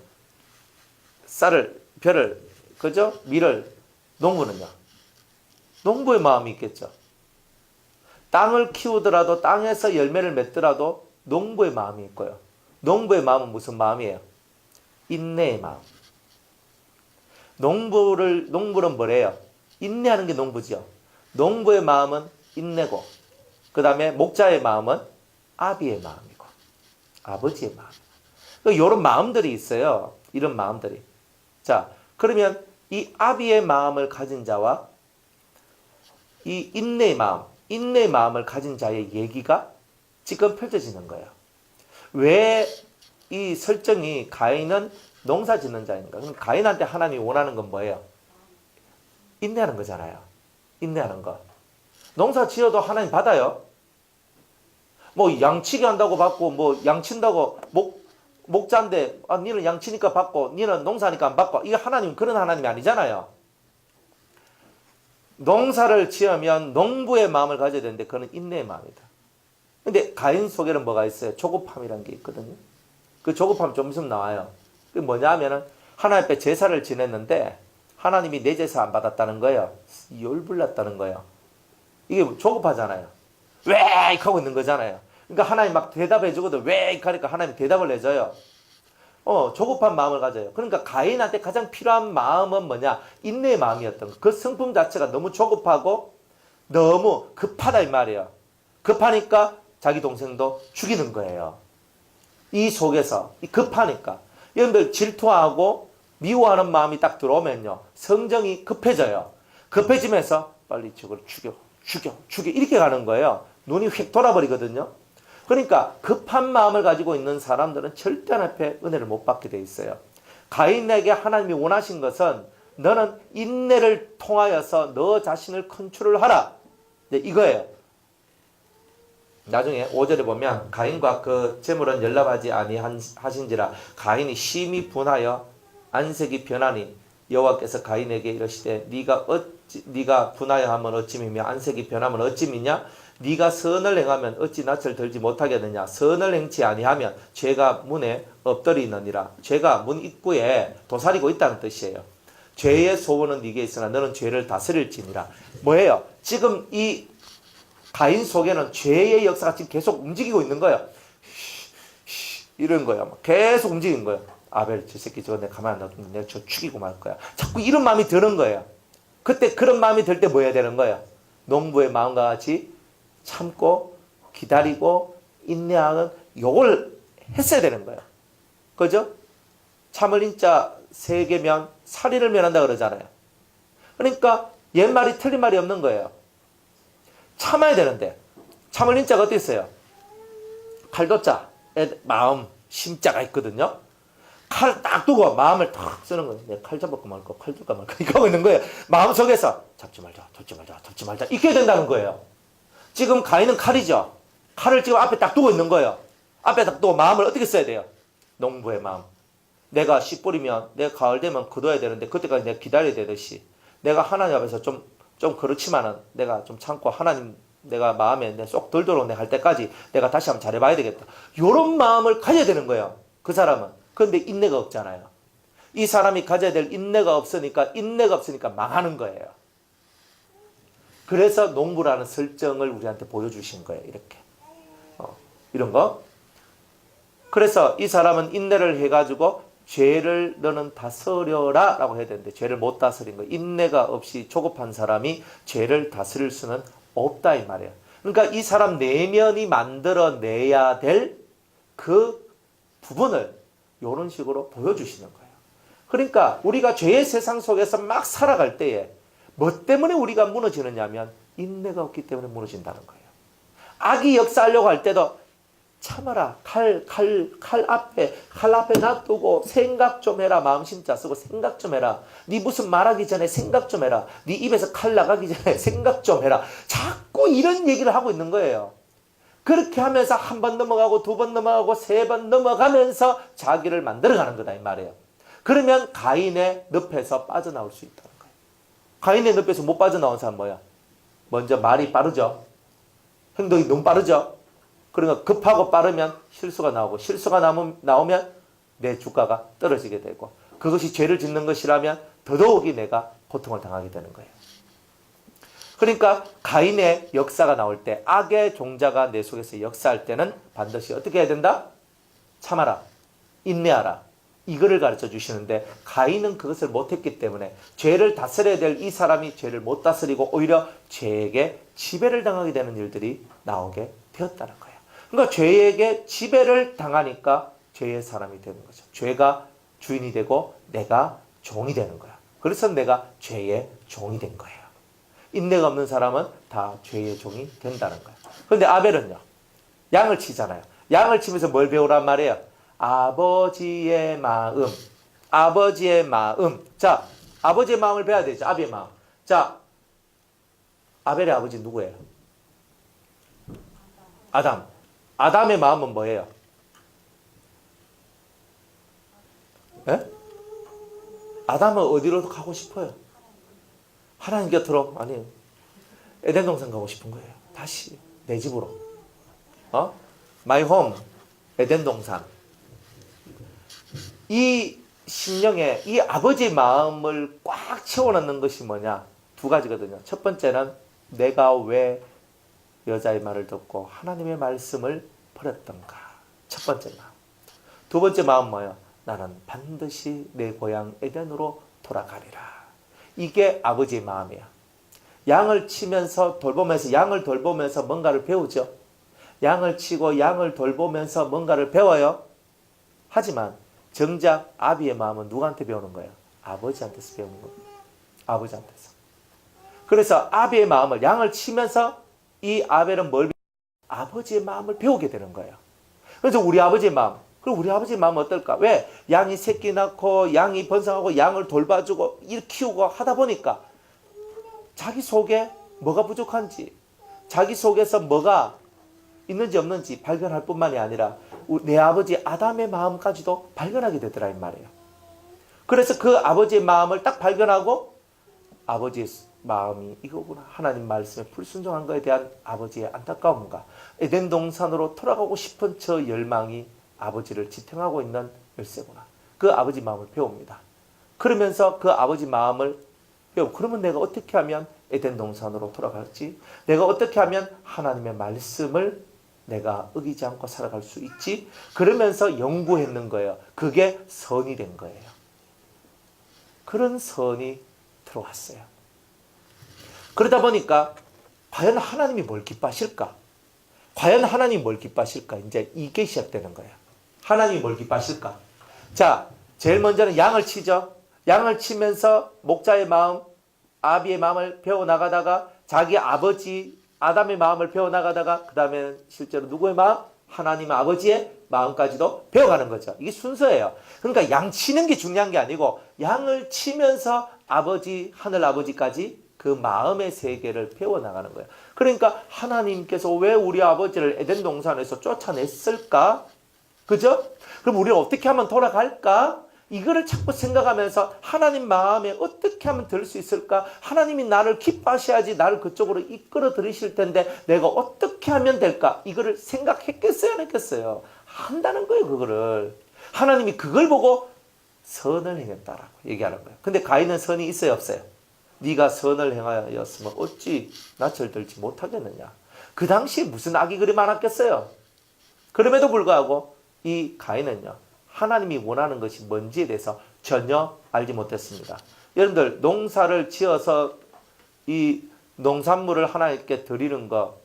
쌀을, 벼를, 그죠? 밀을, 농부는요? 농부의 마음이 있겠죠. 땅을 키우더라도 땅에서 열매를 맺더라도 농부의 마음이 있고요. 농부의 마음은 무슨 마음이에요? 인내의 마음. 농부는 뭐래요? 인내하는 게 농부지요. 농부의 마음은 인내고, 그 다음에 목자의 마음은 아비의 마음이고, 아버지의 마음. 이런 마음들이 있어요. 이런 마음들이. 자, 그러면 이 아비의 마음을 가진 자와 이 인내의 마음을 가진 자의 얘기가 지금 펼쳐지는 거예요. 왜 이 설정이 가인은 농사 짓는 자인가? 그럼 가인한테 하나님이 원하는 건 뭐예요? 인내하는 거잖아요. 인내하는 거. 농사 지어도 하나님 받아요. 뭐 양치기 한다고 받고, 뭐 양친다고 목자인데 니는 양치니까 받고 니는 농사니까 안 받고. 이게 하나님 그런 하나님이 아니잖아요. 농사를 지으면 농부의 마음을 가져야 되는데 그거는 인내의 마음이다. 근데 가인 속에는 뭐가 있어요? 조급함이라는 게 있거든요. 그 조급함 좀 있으면 나와요. 그게 뭐냐 하면은 하나님 앞에 제사를 지냈는데 하나님이 내 제사 안 받았다는 거예요. 열불났다는 거예요. 이게 조급하잖아요. 왜 하고 있는 거잖아요. 그러니까 하나님 막 대답해 주거든. 왜 하니까 하나님 대답을 해줘요. 조급한 마음을 가져요. 그러니까 가인한테 가장 필요한 마음은 뭐냐? 인내의 마음이었던 거. 그 성품 자체가 너무 조급하고 너무 급하다 이 말이에요. 급하니까 자기 동생도 죽이는 거예요. 이 속에서 급하니까 여러분들 질투하고 미워하는 마음이 딱 들어오면요. 성정이 급해져요. 급해지면서 빨리 저걸 죽여 이렇게 가는 거예요. 눈이 휙 돌아버리거든요. 그러니까 급한 마음을 가지고 있는 사람들은 절대 하나님의 은혜를 못 받게 돼 있어요. 가인에게 하나님이 원하신 것은 너는 인내를 통하여서 너 자신을 컨트롤하라. 이거예요. 나중에 5절에 보면 가인과 그 제물은 연락하지 아니하신지라 가인이 심히 분하여 안색이 변하니 여호와께서 가인에게 이르시되 네가 분하여 하면 어찌미며 안색이 변하면 어찌미냐? 네가 선을 행하면 어찌 낯을 들지 못하겠느냐? 선을 행치 아니하면 죄가 문에 엎드리느니라. 죄가 문 입구에 도사리고 있다는 뜻이에요. 죄의 소원은 네게 있으나 너는 죄를 다스릴지니라. 뭐예요? 지금 이 가인 속에는 죄의 역사가 지금 계속 움직이고 있는 거예요. 이런 거야. 막 계속 움직이는 거야. 아벨 저 새끼 저거 내가 가만 안 놔두면 내가 저 죽이고 말 거야. 자꾸 이런 마음이 드는 거예요. 그때 그런 마음이 들 때 뭐 해야 되는 거야? 농부의 마음과 같이 참고 기다리고 인내하는 요걸 했어야 되는 거예요. 그죠? 참을 인자 세계면 살인을 면한다 그러잖아요. 그러니까 옛말이 틀린 말이 없는 거예요. 참아야 되는데 참을 인자가 어디 있어요? 칼도자 마음 심자가 있거든요. 칼 딱 두고 마음을 탁 쓰는 거예요. 내가 칼 잡을까 말까 칼 줄까 말까 이거 하고 있는 거예요. 마음속에서 잡지 말자 잡지 말자 잡지 말자 이렇게 된다는 거예요. 지금 가인은 칼이죠. 칼을 지금 앞에 딱 두고 있는 거예요. 앞에 딱 두고 마음을 어떻게 써야 돼요? 농부의 마음. 내가 씨 뿌리면 내가 가을 되면 거둬야 되는데 그때까지 내가 기다려야 되듯이 내가 하나님 앞에서 좀 그렇지만은 내가 좀 참고 하나님 내가 마음에 내 쏙 들도록 내가 할 때까지 내가 다시 한번 잘해봐야 되겠다. 이런 마음을 가져야 되는 거예요. 그 사람은. 그런데 인내가 없잖아요. 이 사람이 가져야 될 인내가 없으니까 망하는 거예요. 그래서 농부라는 설정을 우리한테 보여주신 거예요. 이렇게. 이런 거. 그래서 이 사람은 인내를 해가지고 죄를 너는 다스려라 라고 해야 되는데 죄를 못 다스린 거. 인내가 없이 조급한 사람이 죄를 다스릴 수는 없다 이 말이에요. 그러니까 이 사람 내면이 만들어내야 될 그 부분을 이런 식으로 보여주시는 거예요. 그러니까 우리가 죄의 세상 속에서 막 살아갈 때에 뭐 때문에 우리가 무너지느냐면 인내가 없기 때문에 무너진다는 거예요. 악이 역사하려고 할 때도 참아라. 칼 앞에 놔두고 생각 좀 해라. 마음 심자 쓰고 생각 좀 해라. 네 무슨 말하기 전에 생각 좀 해라. 네 입에서 칼 나가기 전에 생각 좀 해라. 자꾸 이런 얘기를 하고 있는 거예요. 그렇게 하면서 한 번 넘어가고 두 번 넘어가고 세 번 넘어가면서 자기를 만들어가는 거다 이 말이에요. 그러면 가인의 늪에서 빠져나올 수 있다는 거예요. 가인의 늪에서 못 빠져나온 사람 뭐야? 먼저 말이 빠르죠. 행동이 너무 빠르죠. 그러니까 급하고 빠르면 실수가 나오고 실수가 나오면 내 주가가 떨어지게 되고 그것이 죄를 짓는 것이라면 더더욱이 내가 고통을 당하게 되는 거예요. 그러니까 가인의 역사가 나올 때 악의 종자가 내 속에서 역사할 때는 반드시 어떻게 해야 된다? 참아라. 인내하라. 이거를 가르쳐 주시는데 가인은 그것을 못했기 때문에 죄를 다스려야 될 이 사람이 죄를 못 다스리고 오히려 죄에게 지배를 당하게 되는 일들이 나오게 되었다는 거예요. 그러니까 죄에게 지배를 당하니까 죄의 사람이 되는 거죠. 죄가 주인이 되고 내가 종이 되는 거야. 그래서 내가 죄의 종이 된 거예요. 인내가 없는 사람은 다 죄의 종이 된다는 거예요. 그런데 아벨은요. 양을 치잖아요. 양을 치면서 뭘 배우란 말이에요? 아버지의 마음. 아버지의 마음. 자, 아버지의 마음을 배워야 되죠. 아벨의 마음. 자, 아벨의 아버지 누구예요? 아담. 아담의 마음은 뭐예요? 예? 아담은 어디로 가고 싶어요? 하나님 곁으로? 아니에요. 에덴 동산 가고 싶은 거예요. 다시 내 집으로. My home. 에덴 동산. 이 심령에 이 아버지의 마음을 꽉 채워넣는 것이 뭐냐? 두 가지거든요. 첫 번째는 내가 왜 여자의 말을 듣고 하나님의 말씀을 버렸던가. 첫 번째 마음. 두 번째 마음 뭐예요? 나는 반드시 내 고향 에덴으로 돌아가리라. 이게 아버지의 마음이야. 양을 치면서 돌보면서 양을 돌보면서 뭔가를 배우죠. 양을 치고 양을 돌보면서 뭔가를 배워요. 하지만 정작 아비의 마음은 누구한테 배우는 거예요? 아버지한테서 배우는 거예요. 아버지한테서. 그래서 아비의 마음을 양을 치면서 이 아벨은 뭘 아버지의 마음을 배우게 되는 거예요. 그래서 우리 아버지의 마음. 그럼 우리 아버지의 마음은 어떨까? 왜? 양이 새끼 낳고 양이 번성하고 양을 돌봐주고 일 키우고 하다 보니까 자기 속에 뭐가 부족한지 자기 속에서 뭐가 있는지 없는지 발견할 뿐만이 아니라 내 아버지 아담의 마음까지도 발견하게 되더라 이 말이에요. 그래서 그 아버지의 마음을 딱 발견하고 아버지의 마음이 이거구나. 하나님 말씀에 불순종한 것에 대한 아버지의 안타까움과 에덴 동산으로 돌아가고 싶은 저 열망이 아버지를 지탱하고 있는 열쇠구나. 그 아버지 마음을 배웁니다. 그러면서 그 아버지 마음을 배우고 그러면 내가 어떻게 하면 에덴 동산으로 돌아갈지 내가 어떻게 하면 하나님의 말씀을 내가 어기지 않고 살아갈 수 있지? 그러면서 연구했는 거예요. 그게 선이 된 거예요. 그런 선이 들어왔어요. 그러다 보니까 과연 하나님이 뭘 기뻐하실까? 과연 하나님이 뭘 기뻐하실까? 이제 이게 시작되는 거예요. 하나님이 뭘 기뻐하실까? 자, 제일 먼저는 양을 치죠. 양을 치면서 목자의 마음, 아비의 마음을 배워나가다가 자기 아버지 아담의 마음을 배워나가다가 그 다음에 실제로 누구의 마음? 하나님 아버지의 마음까지도 배워가는 거죠. 이게 순서예요. 그러니까 양 치는 게 중요한 게 아니고 양을 치면서 아버지, 하늘 아버지까지 그 마음의 세계를 배워나가는 거예요. 그러니까 하나님께서 왜 우리 아버지를 에덴 동산에서 쫓아냈을까? 그죠? 그럼 우리는 어떻게 하면 돌아갈까? 이거를 자꾸 생각하면서 하나님 마음에 어떻게 하면 들 수 있을까? 하나님이 나를 기뻐하셔야지 나를 그쪽으로 이끌어 들이실 텐데 내가 어떻게 하면 될까? 이거를 생각했겠어요? 안 했겠어요? 한다는 거예요, 그거를. 하나님이 그걸 보고 선을 행했다라고 얘기하는 거예요. 근데 가인은 선이 있어요, 없어요? 네가 선을 행하였으면 어찌 낯을 들지 못하겠느냐? 그 당시에 무슨 악이 그리 많았겠어요? 그럼에도 불구하고 이 가인은요, 하나님이 원하는 것이 뭔지에 대해서 전혀 알지 못했습니다. 여러분들 농사를 지어서 이 농산물을 하나님께 드리는 거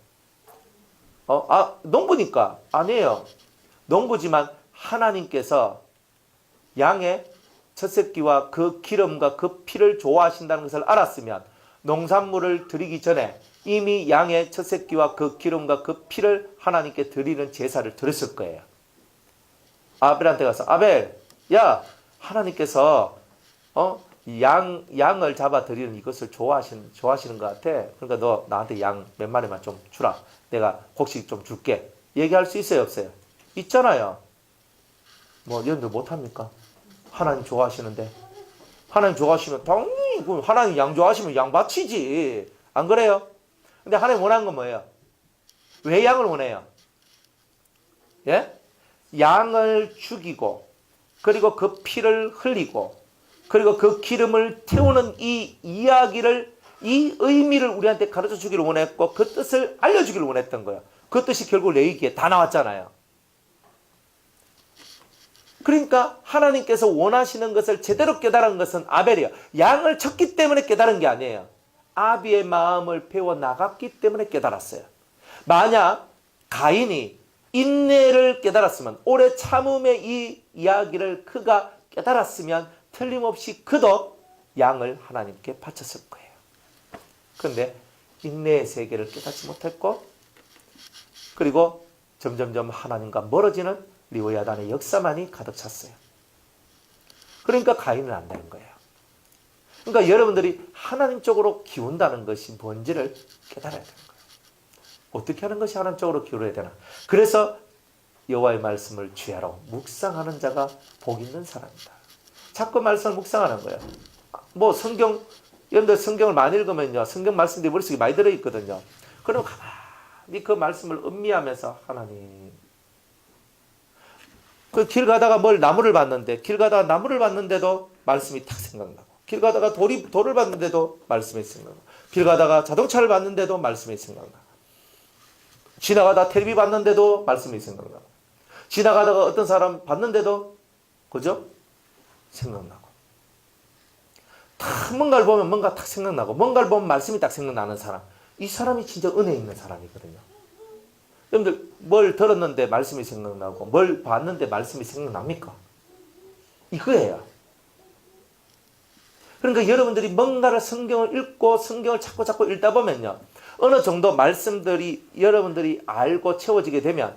농부니까 아니에요. 농부지만 하나님께서 양의 첫 새끼와 그 기름과 그 피를 좋아하신다는 것을 알았으면 농산물을 드리기 전에 이미 양의 첫 새끼와 그 기름과 그 피를 하나님께 드리는 제사를 드렸을 거예요. 아벨한테 가서 아벨, 야, 하나님께서 양을 잡아 드리는 이것을 좋아하시는 것 같아. 그러니까 너 나한테 양 몇 마리만 좀 주라. 내가 혹시 좀 줄게. 얘기할 수 있어요, 없어요? 있잖아요. 뭐 여러분들 못합니까? 하나님 좋아하시는데. 하나님 좋아하시면 당연히 하나님 양 좋아하시면 양 바치지. 안 그래요? 근데 하나님 원하는 건 뭐예요? 왜 양을 원해요? 예? 양을 죽이고 그리고 그 피를 흘리고 그리고 그 기름을 태우는 이 이야기를, 이 의미를 우리한테 가르쳐 주기를 원했고 그 뜻을 알려주기를 원했던 거예요. 그 뜻이 결국 레위기에 다 나왔잖아요. 그러니까 하나님께서 원하시는 것을 제대로 깨달은 것은 아벨이에요. 양을 쳤기 때문에 깨달은 게 아니에요. 아비의 마음을 배워나갔기 때문에 깨달았어요. 만약 가인이 인내를 깨달았으면, 오래 참음의 이 이야기를 그가 깨달았으면 틀림없이 그도 양을 하나님께 바쳤을 거예요. 그런데 인내의 세계를 깨닫지 못했고 그리고 점점점 하나님과 멀어지는 리오야단의 역사만이 가득 찼어요. 그러니까 가인은 안 되는 거예요. 그러니까 여러분들이 하나님 쪽으로 기운다는 것이 뭔지를 깨달아야 되는 거예요. 어떻게 하는 것이 하나님 쪽으로 기울어야 되나? 그래서 여호와의 말씀을 주야로 묵상하는 자가 복 있는 사람이다. 자꾸 말씀을 묵상하는 거예요. 뭐 여러분들 성경을 많이 읽으면요, 성경 말씀들이 머릿속에 많이 들어있거든요. 그럼 가만히 그 말씀을 음미하면서 하나님, 그 길 가다가 나무를 봤는데, 길 가다가 나무를 봤는데도 말씀이 탁 생각나고, 길 가다가 돌을 봤는데도 말씀이 생각나고, 길 가다가 자동차를 봤는데도 말씀이 생각나고, 지나가다 텔레비 봤는데도 말씀이 생각나고, 지나가다가 어떤 사람 봤는데도 그죠? 생각나고, 다 뭔가를 보면 뭔가 딱 생각나고, 뭔가를 보면 말씀이 딱 생각나는 사람, 이 사람이 진짜 은혜 있는 사람이거든요. 여러분들 뭘 들었는데 말씀이 생각나고 뭘 봤는데 말씀이 생각납니까? 이거예요. 그러니까 여러분들이 뭔가를 성경을 읽고 성경을 자꾸 읽다 보면요, 어느 정도 말씀들이 여러분들이 알고 채워지게 되면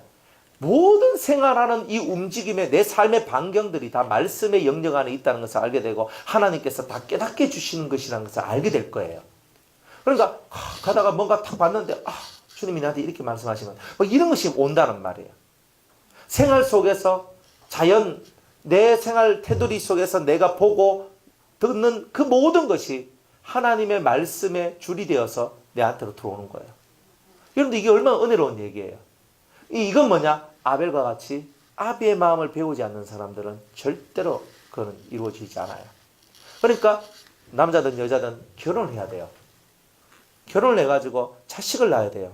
모든 생활하는 이 움직임의 내 삶의 반경들이 다 말씀의 영역 안에 있다는 것을 알게 되고 하나님께서 다 깨닫게 해주시는 것이라는 것을 알게 될 거예요. 그러니까 가다가 뭔가 딱 봤는데 주님이 나한테 이렇게 말씀하시면 뭐 이런 것이 온다는 말이에요. 생활 속에서 자연, 내 생활 테두리 속에서 내가 보고 듣는 그 모든 것이 하나님의 말씀의 줄이 되어서 내한테로 들어오는 거예요. 여러분들 이게 얼마나 은혜로운 얘기예요. 이건 뭐냐? 아벨과 같이 아비의 마음을 배우지 않는 사람들은 절대로 그건 이루어지지 않아요. 그러니까 남자든 여자든 결혼을 해야 돼요. 결혼을 해가지고 자식을 낳아야 돼요.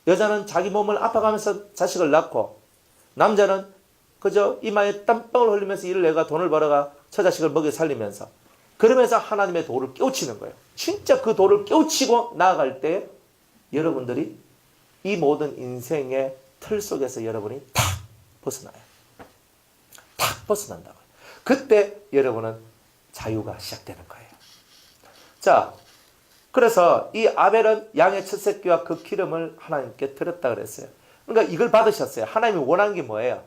여자는 자기 몸을 아파가면서 자식을 낳고, 남자는 그저 이마에 땀방울 흘리면서 일을 내가 돈을 벌어가 저 자식을 먹여 살리면서, 그러면서 하나님의 도를 깨우치는 거예요. 진짜 그 도를 깨우치고 나아갈 때 여러분들이 이 모든 인생의 틀 속에서 여러분이 탁 벗어나요. 탁 벗어난다고요. 그때 여러분은 자유가 시작되는 거예요. 자, 그래서 이 아벨은 양의 첫 새끼와 그 기름을 하나님께 드렸다 그랬어요. 그러니까 이걸 받으셨어요. 하나님이 원하는 게 뭐예요?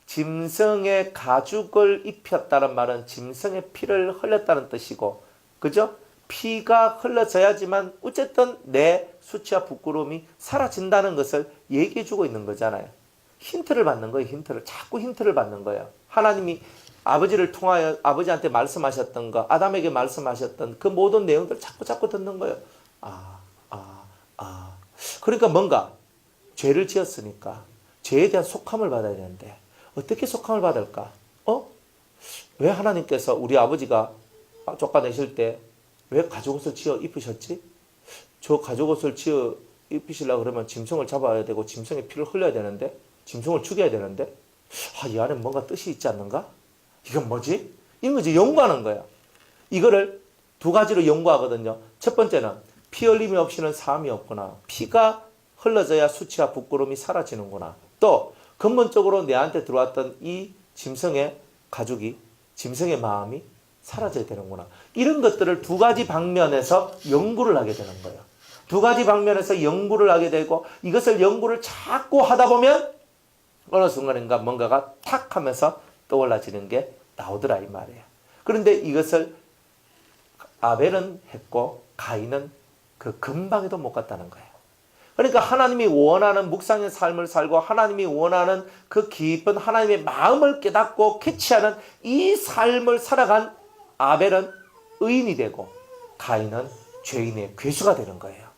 짐승의 가죽을 입혔다는 말은 짐승의 피를 흘렸다는 뜻이고, 그죠? 피가 흘러져야지만 어쨌든 내 수치와 부끄러움이 사라진다는 것을 얘기해 주고 있는 거잖아요. 힌트를 받는 거예요. 힌트를. 자꾸 힌트를 받는 거예요. 하나님이 아버지를 통하여 아버지한테 말씀하셨던 거, 아담에게 말씀하셨던 그 모든 내용들을 자꾸 듣는 거예요. 그러니까 뭔가 죄를 지었으니까 죄에 대한 속함을 받아야 되는데 어떻게 속함을 받을까? 왜 하나님께서 우리 아버지가 쫓아내실 때 왜 가죽옷을 지어 입으셨지? 저 가죽옷을 지어 입히시려고 그러면 짐승을 잡아야 되고 짐승의 피를 흘려야 되는데, 짐승을 죽여야 되는데, 이 안에 뭔가 뜻이 있지 않는가? 이건 뭐지? 이런 거지. 연구하는 거야. 이거를 두 가지로 연구하거든요. 첫 번째는 피 흘림이 없이는 사함이 없구나. 피가 흘러져야 수치와 부끄러움이 사라지는구나. 또 근본적으로 내한테 들어왔던 이 짐승의 가죽이, 짐승의 마음이 사라져야 되는구나. 이런 것들을 두 가지 방면에서 연구를 하게 되는 거예요. 두 가지 방면에서 연구를 하게 되고, 이것을 연구를 자꾸 하다 보면 어느 순간인가 뭔가가 탁 하면서 떠올라지는 게 나오더라 이 말이에요. 그런데 이것을 아벨은 했고 가인은 그 근방에도 못 갔다는 거예요. 그러니까 하나님이 원하는 묵상의 삶을 살고 하나님이 원하는 그 깊은 하나님의 마음을 깨닫고 캐치하는 이 삶을 살아간 아벨은 의인이 되고 가인은 죄인의 괴수가 되는 거예요.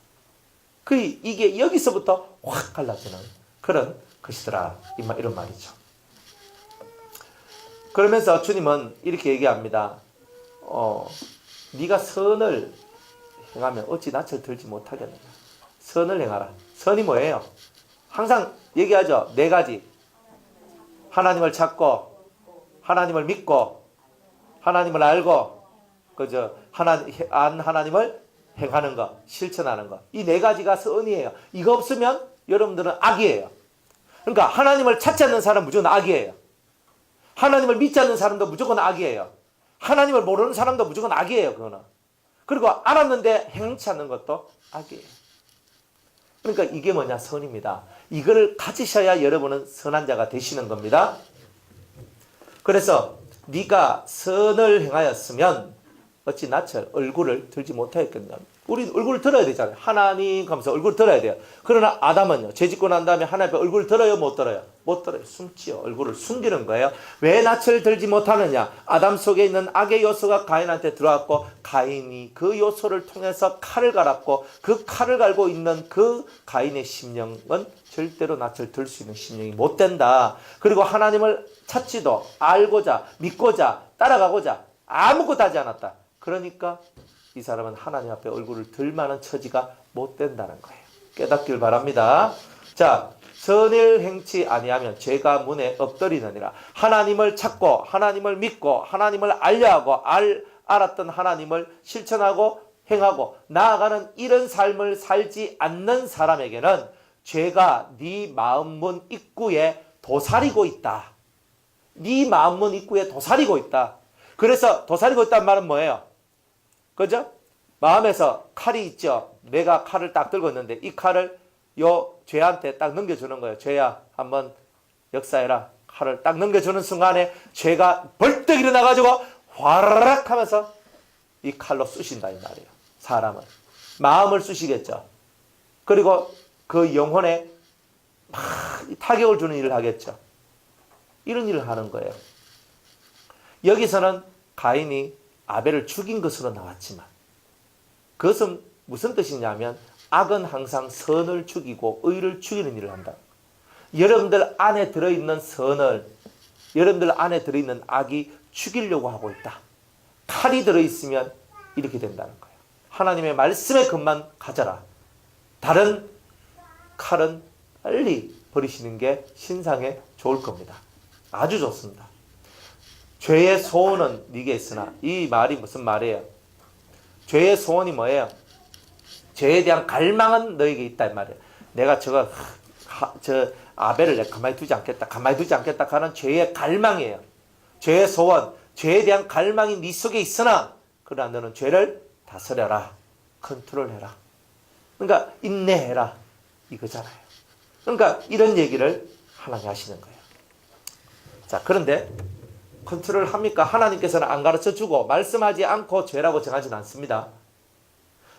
이게 여기서부터 확 갈라지는 그런 것이더라 이런 말이죠. 그러면서 주님은 이렇게 얘기합니다. 네가 선을 행하면 어찌 낯을 들지 못하겠느냐. 선을 행하라. 선이 뭐예요? 항상 얘기하죠. 네 가지. 하나님을 찾고, 하나님을 믿고, 하나님을 알고, 하나님을 행하는 것, 실천하는 것. 이 네 가지가 선이에요. 이거 없으면 여러분들은 악이에요. 그러니까 하나님을 찾지 않는 사람은 무조건 악이에요. 하나님을 믿지 않는 사람도 무조건 악이에요. 하나님을 모르는 사람도 무조건 악이에요. 그거는. 그리고 알았는데 행치 않는 것도 악이에요. 그러니까 이게 뭐냐? 선입니다. 이걸 가지셔야 여러분은 선한 자가 되시는 겁니다. 그래서 네가 선을 행하였으면 어찌 낯을 얼굴을 들지 못하였겠냐. 우리 얼굴을 들어야 되잖아요. 하나님 하면서 얼굴을 들어야 돼요. 그러나 아담은요. 죄짓고 난 다음에 하나님 앞에 얼굴을 들어요? 못 들어요? 못 들어요. 숨지요. 얼굴을 숨기는 거예요. 왜 낯을 들지 못하느냐. 아담 속에 있는 악의 요소가 가인한테 들어왔고 가인이 그 요소를 통해서 칼을 갈았고 그 칼을 갈고 있는 그 가인의 심령은 절대로 낯을 들 수 있는 심령이 못 된다. 그리고 하나님을 찾지도 알고자 믿고자 따라가고자 아무것도 하지 않았다. 그러니까 이 사람은 하나님 앞에 얼굴을 들 만한 처지가 못 된다는 거예요. 깨닫길 바랍니다. 자, 선을 행치 아니하면 죄가 문에 엎드리느니라. 하나님을 찾고 하나님을 믿고 하나님을 알려하고 알았던 하나님을 실천하고 행하고 나아가는 이런 삶을 살지 않는 사람에게는 죄가 네 마음문 입구에 도사리고 있다. 네 마음문 입구에 도사리고 있다. 그래서 도사리고 있다는 말은 뭐예요? 그죠? 마음에서 칼이 있죠. 내가 칼을 딱 들고 있는데 이 칼을 요 죄한테 딱 넘겨주는 거예요. 죄야 한번 역사해라. 칼을 딱 넘겨주는 순간에 죄가 벌떡 일어나가지고 화라락 하면서 이 칼로 쑤신다 이 말이에요. 사람은 마음을 쑤시겠죠. 그리고 그 영혼에 막 타격을 주는 일을 하겠죠. 이런 일을 하는 거예요. 여기서는 가인이 아벨을 죽인 것으로 나왔지만 그것은 무슨 뜻이냐면 악은 항상 선을 죽이고 의를 죽이는 일을 한다. 여러분들 안에 들어있는 선을 여러분들 안에 들어있는 악이 죽이려고 하고 있다. 칼이 들어있으면 이렇게 된다는 거예요. 하나님의 말씀의 것만 가져라. 다른 칼은 빨리 버리시는 게 신상에 좋을 겁니다. 아주 좋습니다. 죄의 소원은 네게 있으나, 이 말이 무슨 말이에요? 죄의 소원이 뭐예요? 죄에 대한 갈망은 너에게 있다 이 말이에요. 내가 저 아벨을 내가 가만히 두지 않겠다 하는 죄의 갈망이에요. 죄의 소원, 죄에 대한 갈망이 네 속에 있으나 그러나 너는 죄를 다스려라, 컨트롤해라. 그러니까 인내해라 이거잖아요. 그러니까 이런 얘기를 하나님 하시는 거예요. 자, 그런데 컨트롤 합니까? 하나님께서는 안 가르쳐주고 말씀하지 않고 죄라고 정하지는 않습니다.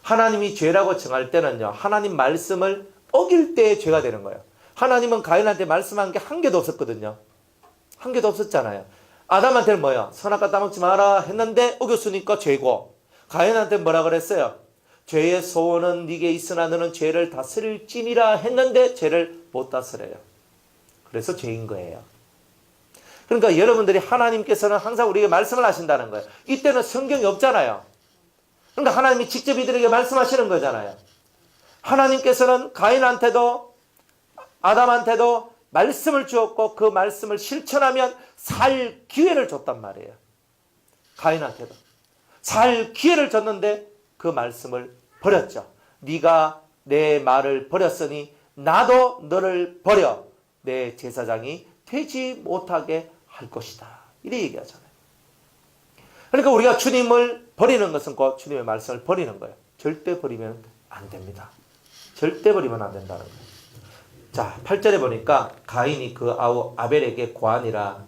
하나님이 죄라고 정할 때는요, 하나님 말씀을 어길 때의 죄가 되는 거예요. 하나님은 가인한테 말씀한 게 한 개도 없었거든요. 한 개도 없었잖아요. 아담한테는 뭐예요? 선악과 따먹지 마라 했는데 어겼으니까 죄고, 가인한테 뭐라 그랬어요? 죄의 소원은 네게 있으나 너는 죄를 다스릴지니라 했는데 죄를 못 다스려요. 그래서 죄인 거예요. 그러니까 여러분들이 하나님께서는 항상 우리에게 말씀을 하신다는 거예요. 이때는 성경이 없잖아요. 그러니까 하나님이 직접 이들에게 말씀하시는 거잖아요. 하나님께서는 가인한테도 아담한테도 말씀을 주었고 그 말씀을 실천하면 살 기회를 줬단 말이에요. 가인한테도 살 기회를 줬는데 그 말씀을 버렸죠. 네가 내 말을 버렸으니 나도 너를 버려 내 제사장이 되지 못하게 할 것이다. 이렇게 얘기하잖아요. 그러니까 우리가 주님을 버리는 것은 곧 주님의 말씀을 버리는 거예요. 절대 버리면 안 됩니다. 절대 버리면 안 된다는 거예요. 자, 8절에 보니까 가인이 그 아우 아벨에게 고하니라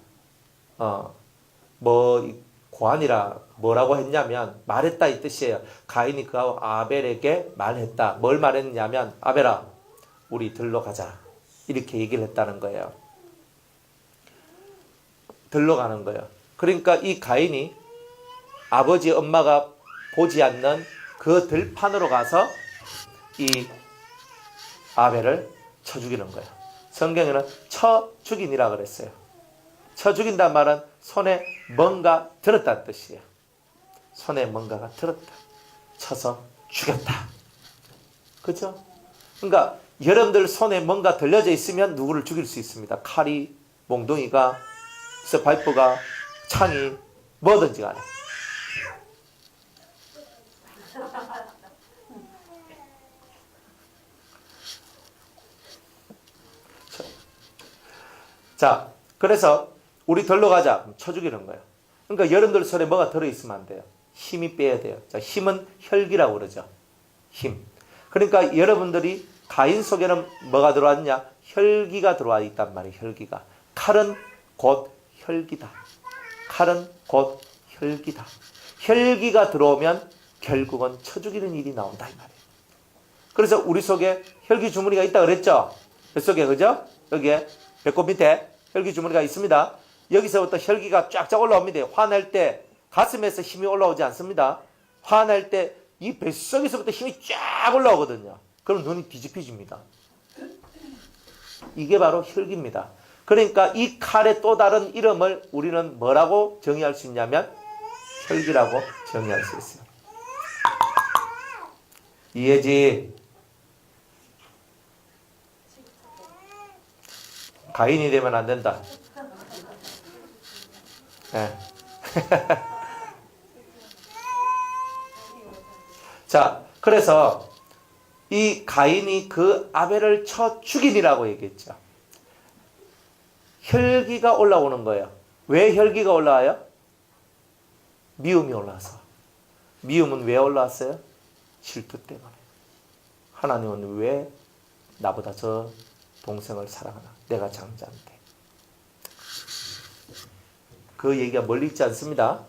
뭐라고 했냐면 말했다 이 뜻이에요. 가인이 그 아우 아벨에게 말했다. 뭘 말했냐면 아벨아 우리 들러 가자. 이렇게 얘기를 했다는 거예요. 들러 가는 거예요. 그러니까 이 가인이 아버지 엄마가 보지 않는 그 들판으로 가서 이 아벨을 쳐 죽이는 거예요. 성경에는 쳐 죽이니라 그랬어요. 쳐 죽인다는 말은 손에 뭔가 들었다는 뜻이에요. 손에 뭔가가 들었다. 쳐서 죽였다. 그렇죠? 그러니까 여러분들 손에 뭔가 들려져 있으면 누구를 죽일 수 있습니다. 칼이, 몽둥이가, 스파이프가, 창이, 뭐든지 간에. 자, 그래서 우리 덜러 가자. 쳐 죽이는 거예요. 그러니까 여러분들 손에 뭐가 들어있으면 안 돼요. 힘이 빼야 돼요. 자, 힘은 혈기라고 그러죠. 힘. 그러니까 여러분들이 가인 속에는 뭐가 들어왔냐? 혈기가 들어와 있단 말이에요. 혈기가. 칼은 곧 혈기다. 칼은 곧 혈기다. 혈기가 들어오면 결국은 쳐 죽이는 일이 나온다 이 말이에요. 그래서 우리 속에 혈기 주머니가 있다 그랬죠? 그 속에 그죠? 여기에 배꼽 밑에 혈기 주머니가 있습니다. 여기서부터 혈기가 쫙쫙 올라옵니다. 화낼 때 가슴에서 힘이 올라오지 않습니다. 화낼 때 이 뱃속에서부터 힘이 쫙 올라오거든요. 그럼 눈이 뒤집혀집니다. 이게 바로 혈기입니다. 그러니까 이 칼의 또 다른 이름을 우리는 뭐라고 정의할 수 있냐면 혈기라고 정의할 수 있어요. 이해지? 가인이 되면 안 된다. 네. 자, 그래서 이 가인이 그 아벨을 쳐 죽이니라고 얘기했죠. 혈기가 올라오는 거예요. 왜 혈기가 올라와요? 미움이 올라와서. 미움은 왜 올라왔어요? 질투 때문에. 하나님은 왜 나보다 저 동생을 사랑하나? 내가 장자인데. 그 얘기가 멀리 있지 않습니다.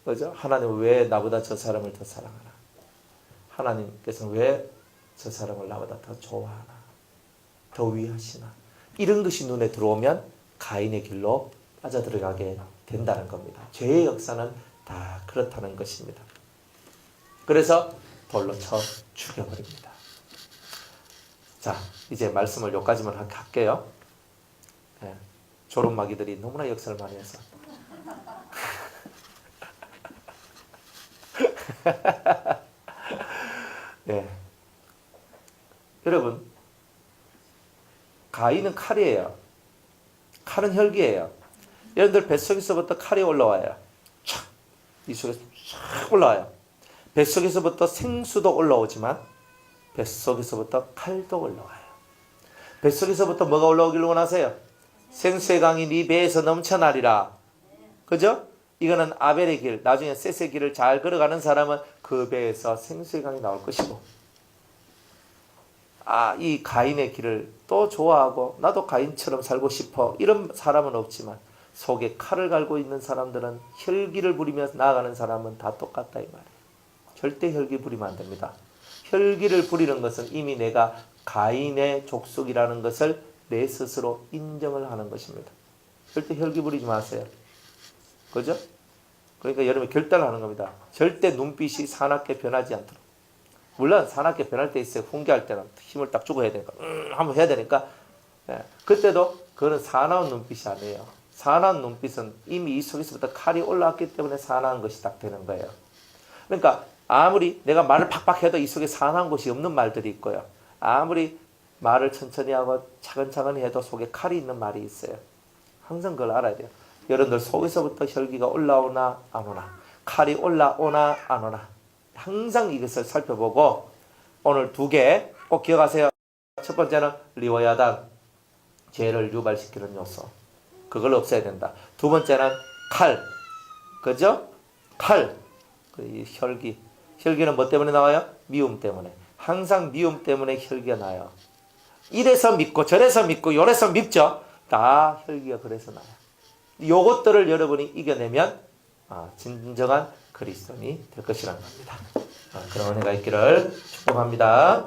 그죠? 하나님은 왜 나보다 저 사람을 더 사랑하나? 하나님께서는 왜 저 사람을 나보다 더 좋아하나? 더 위하시나? 이런 것이 눈에 들어오면 가인의 길로 빠져들어가게 된다는 겁니다. 죄의 역사는 다 그렇다는 것입니다. 그래서 돌로 쳐 죽여버립니다. 자, 이제 말씀을 여기까지만 할게요. 네, 조론마귀들이 너무나 역사를 많이 해서. 네. 여러분, 가인은 칼이에요. 칼은 혈기예요. 여러분들 뱃속에서부터 칼이 올라와요. 촥! 이 속에서 촥 올라와요. 뱃속에서부터 생수도 올라오지만 뱃속에서부터 칼도 올라와요. 뱃속에서부터 뭐가 올라오기를 원하세요? 생수의 강이 네 배에서 넘쳐나리라. 그죠? 이거는 아벨의 길, 나중에 셋의 길을 잘 걸어가는 사람은 그 배에서 생수의 강이 나올 것이고, 이 가인의 길을 또 좋아하고 나도 가인처럼 살고 싶어 이런 사람은 없지만 속에 칼을 갈고 있는 사람들은 혈기를 부리며 나아가는 사람은 다 똑같다 이 말이에요. 절대 혈기 부리면 안 됩니다. 혈기를 부리는 것은 이미 내가 가인의 족속이라는 것을 내 스스로 인정을 하는 것입니다. 절대 혈기 부리지 마세요. 그죠? 그러니까 여러분이 결단을 하는 겁니다. 절대 눈빛이 사납게 변하지 않도록. 물론 사납게 변할 때 있어요. 훈계할 때는 힘을 딱 주고 해야 되니까 한번 해야 되니까 그때도 그거는 사나운 눈빛이 아니에요. 사나운 눈빛은 이미 이 속에서부터 칼이 올라왔기 때문에 사나운 것이 딱 되는 거예요. 그러니까 아무리 내가 말을 팍팍 해도 이 속에 사나운 것이 없는 말들이 있고요. 아무리 말을 천천히 하고 차근차근히 해도 속에 칼이 있는 말이 있어요. 항상 그걸 알아야 돼요. 여러분들 속에서부터 혈기가 올라오나 안 오나, 칼이 올라오나 안 오나, 항상 이것을 살펴보고 오늘 2개 꼭 기억하세요. 첫 번째는 리워야단, 죄를 유발시키는 요소, 그걸 없애야 된다. 2번째는 칼, 그죠? 칼, 이 혈기는 뭐 때문에 나와요? 미움 때문에. 항상 미움 때문에 혈기가 나요. 이래서 믿고 저래서 믿고 요래서 믿죠. 다 혈기가 그래서 나요. 요것들을 여러분이 이겨내면 진정한 그리스도인이 될 것이라는 겁니다. 그런 은혜가 있기를 축복합니다.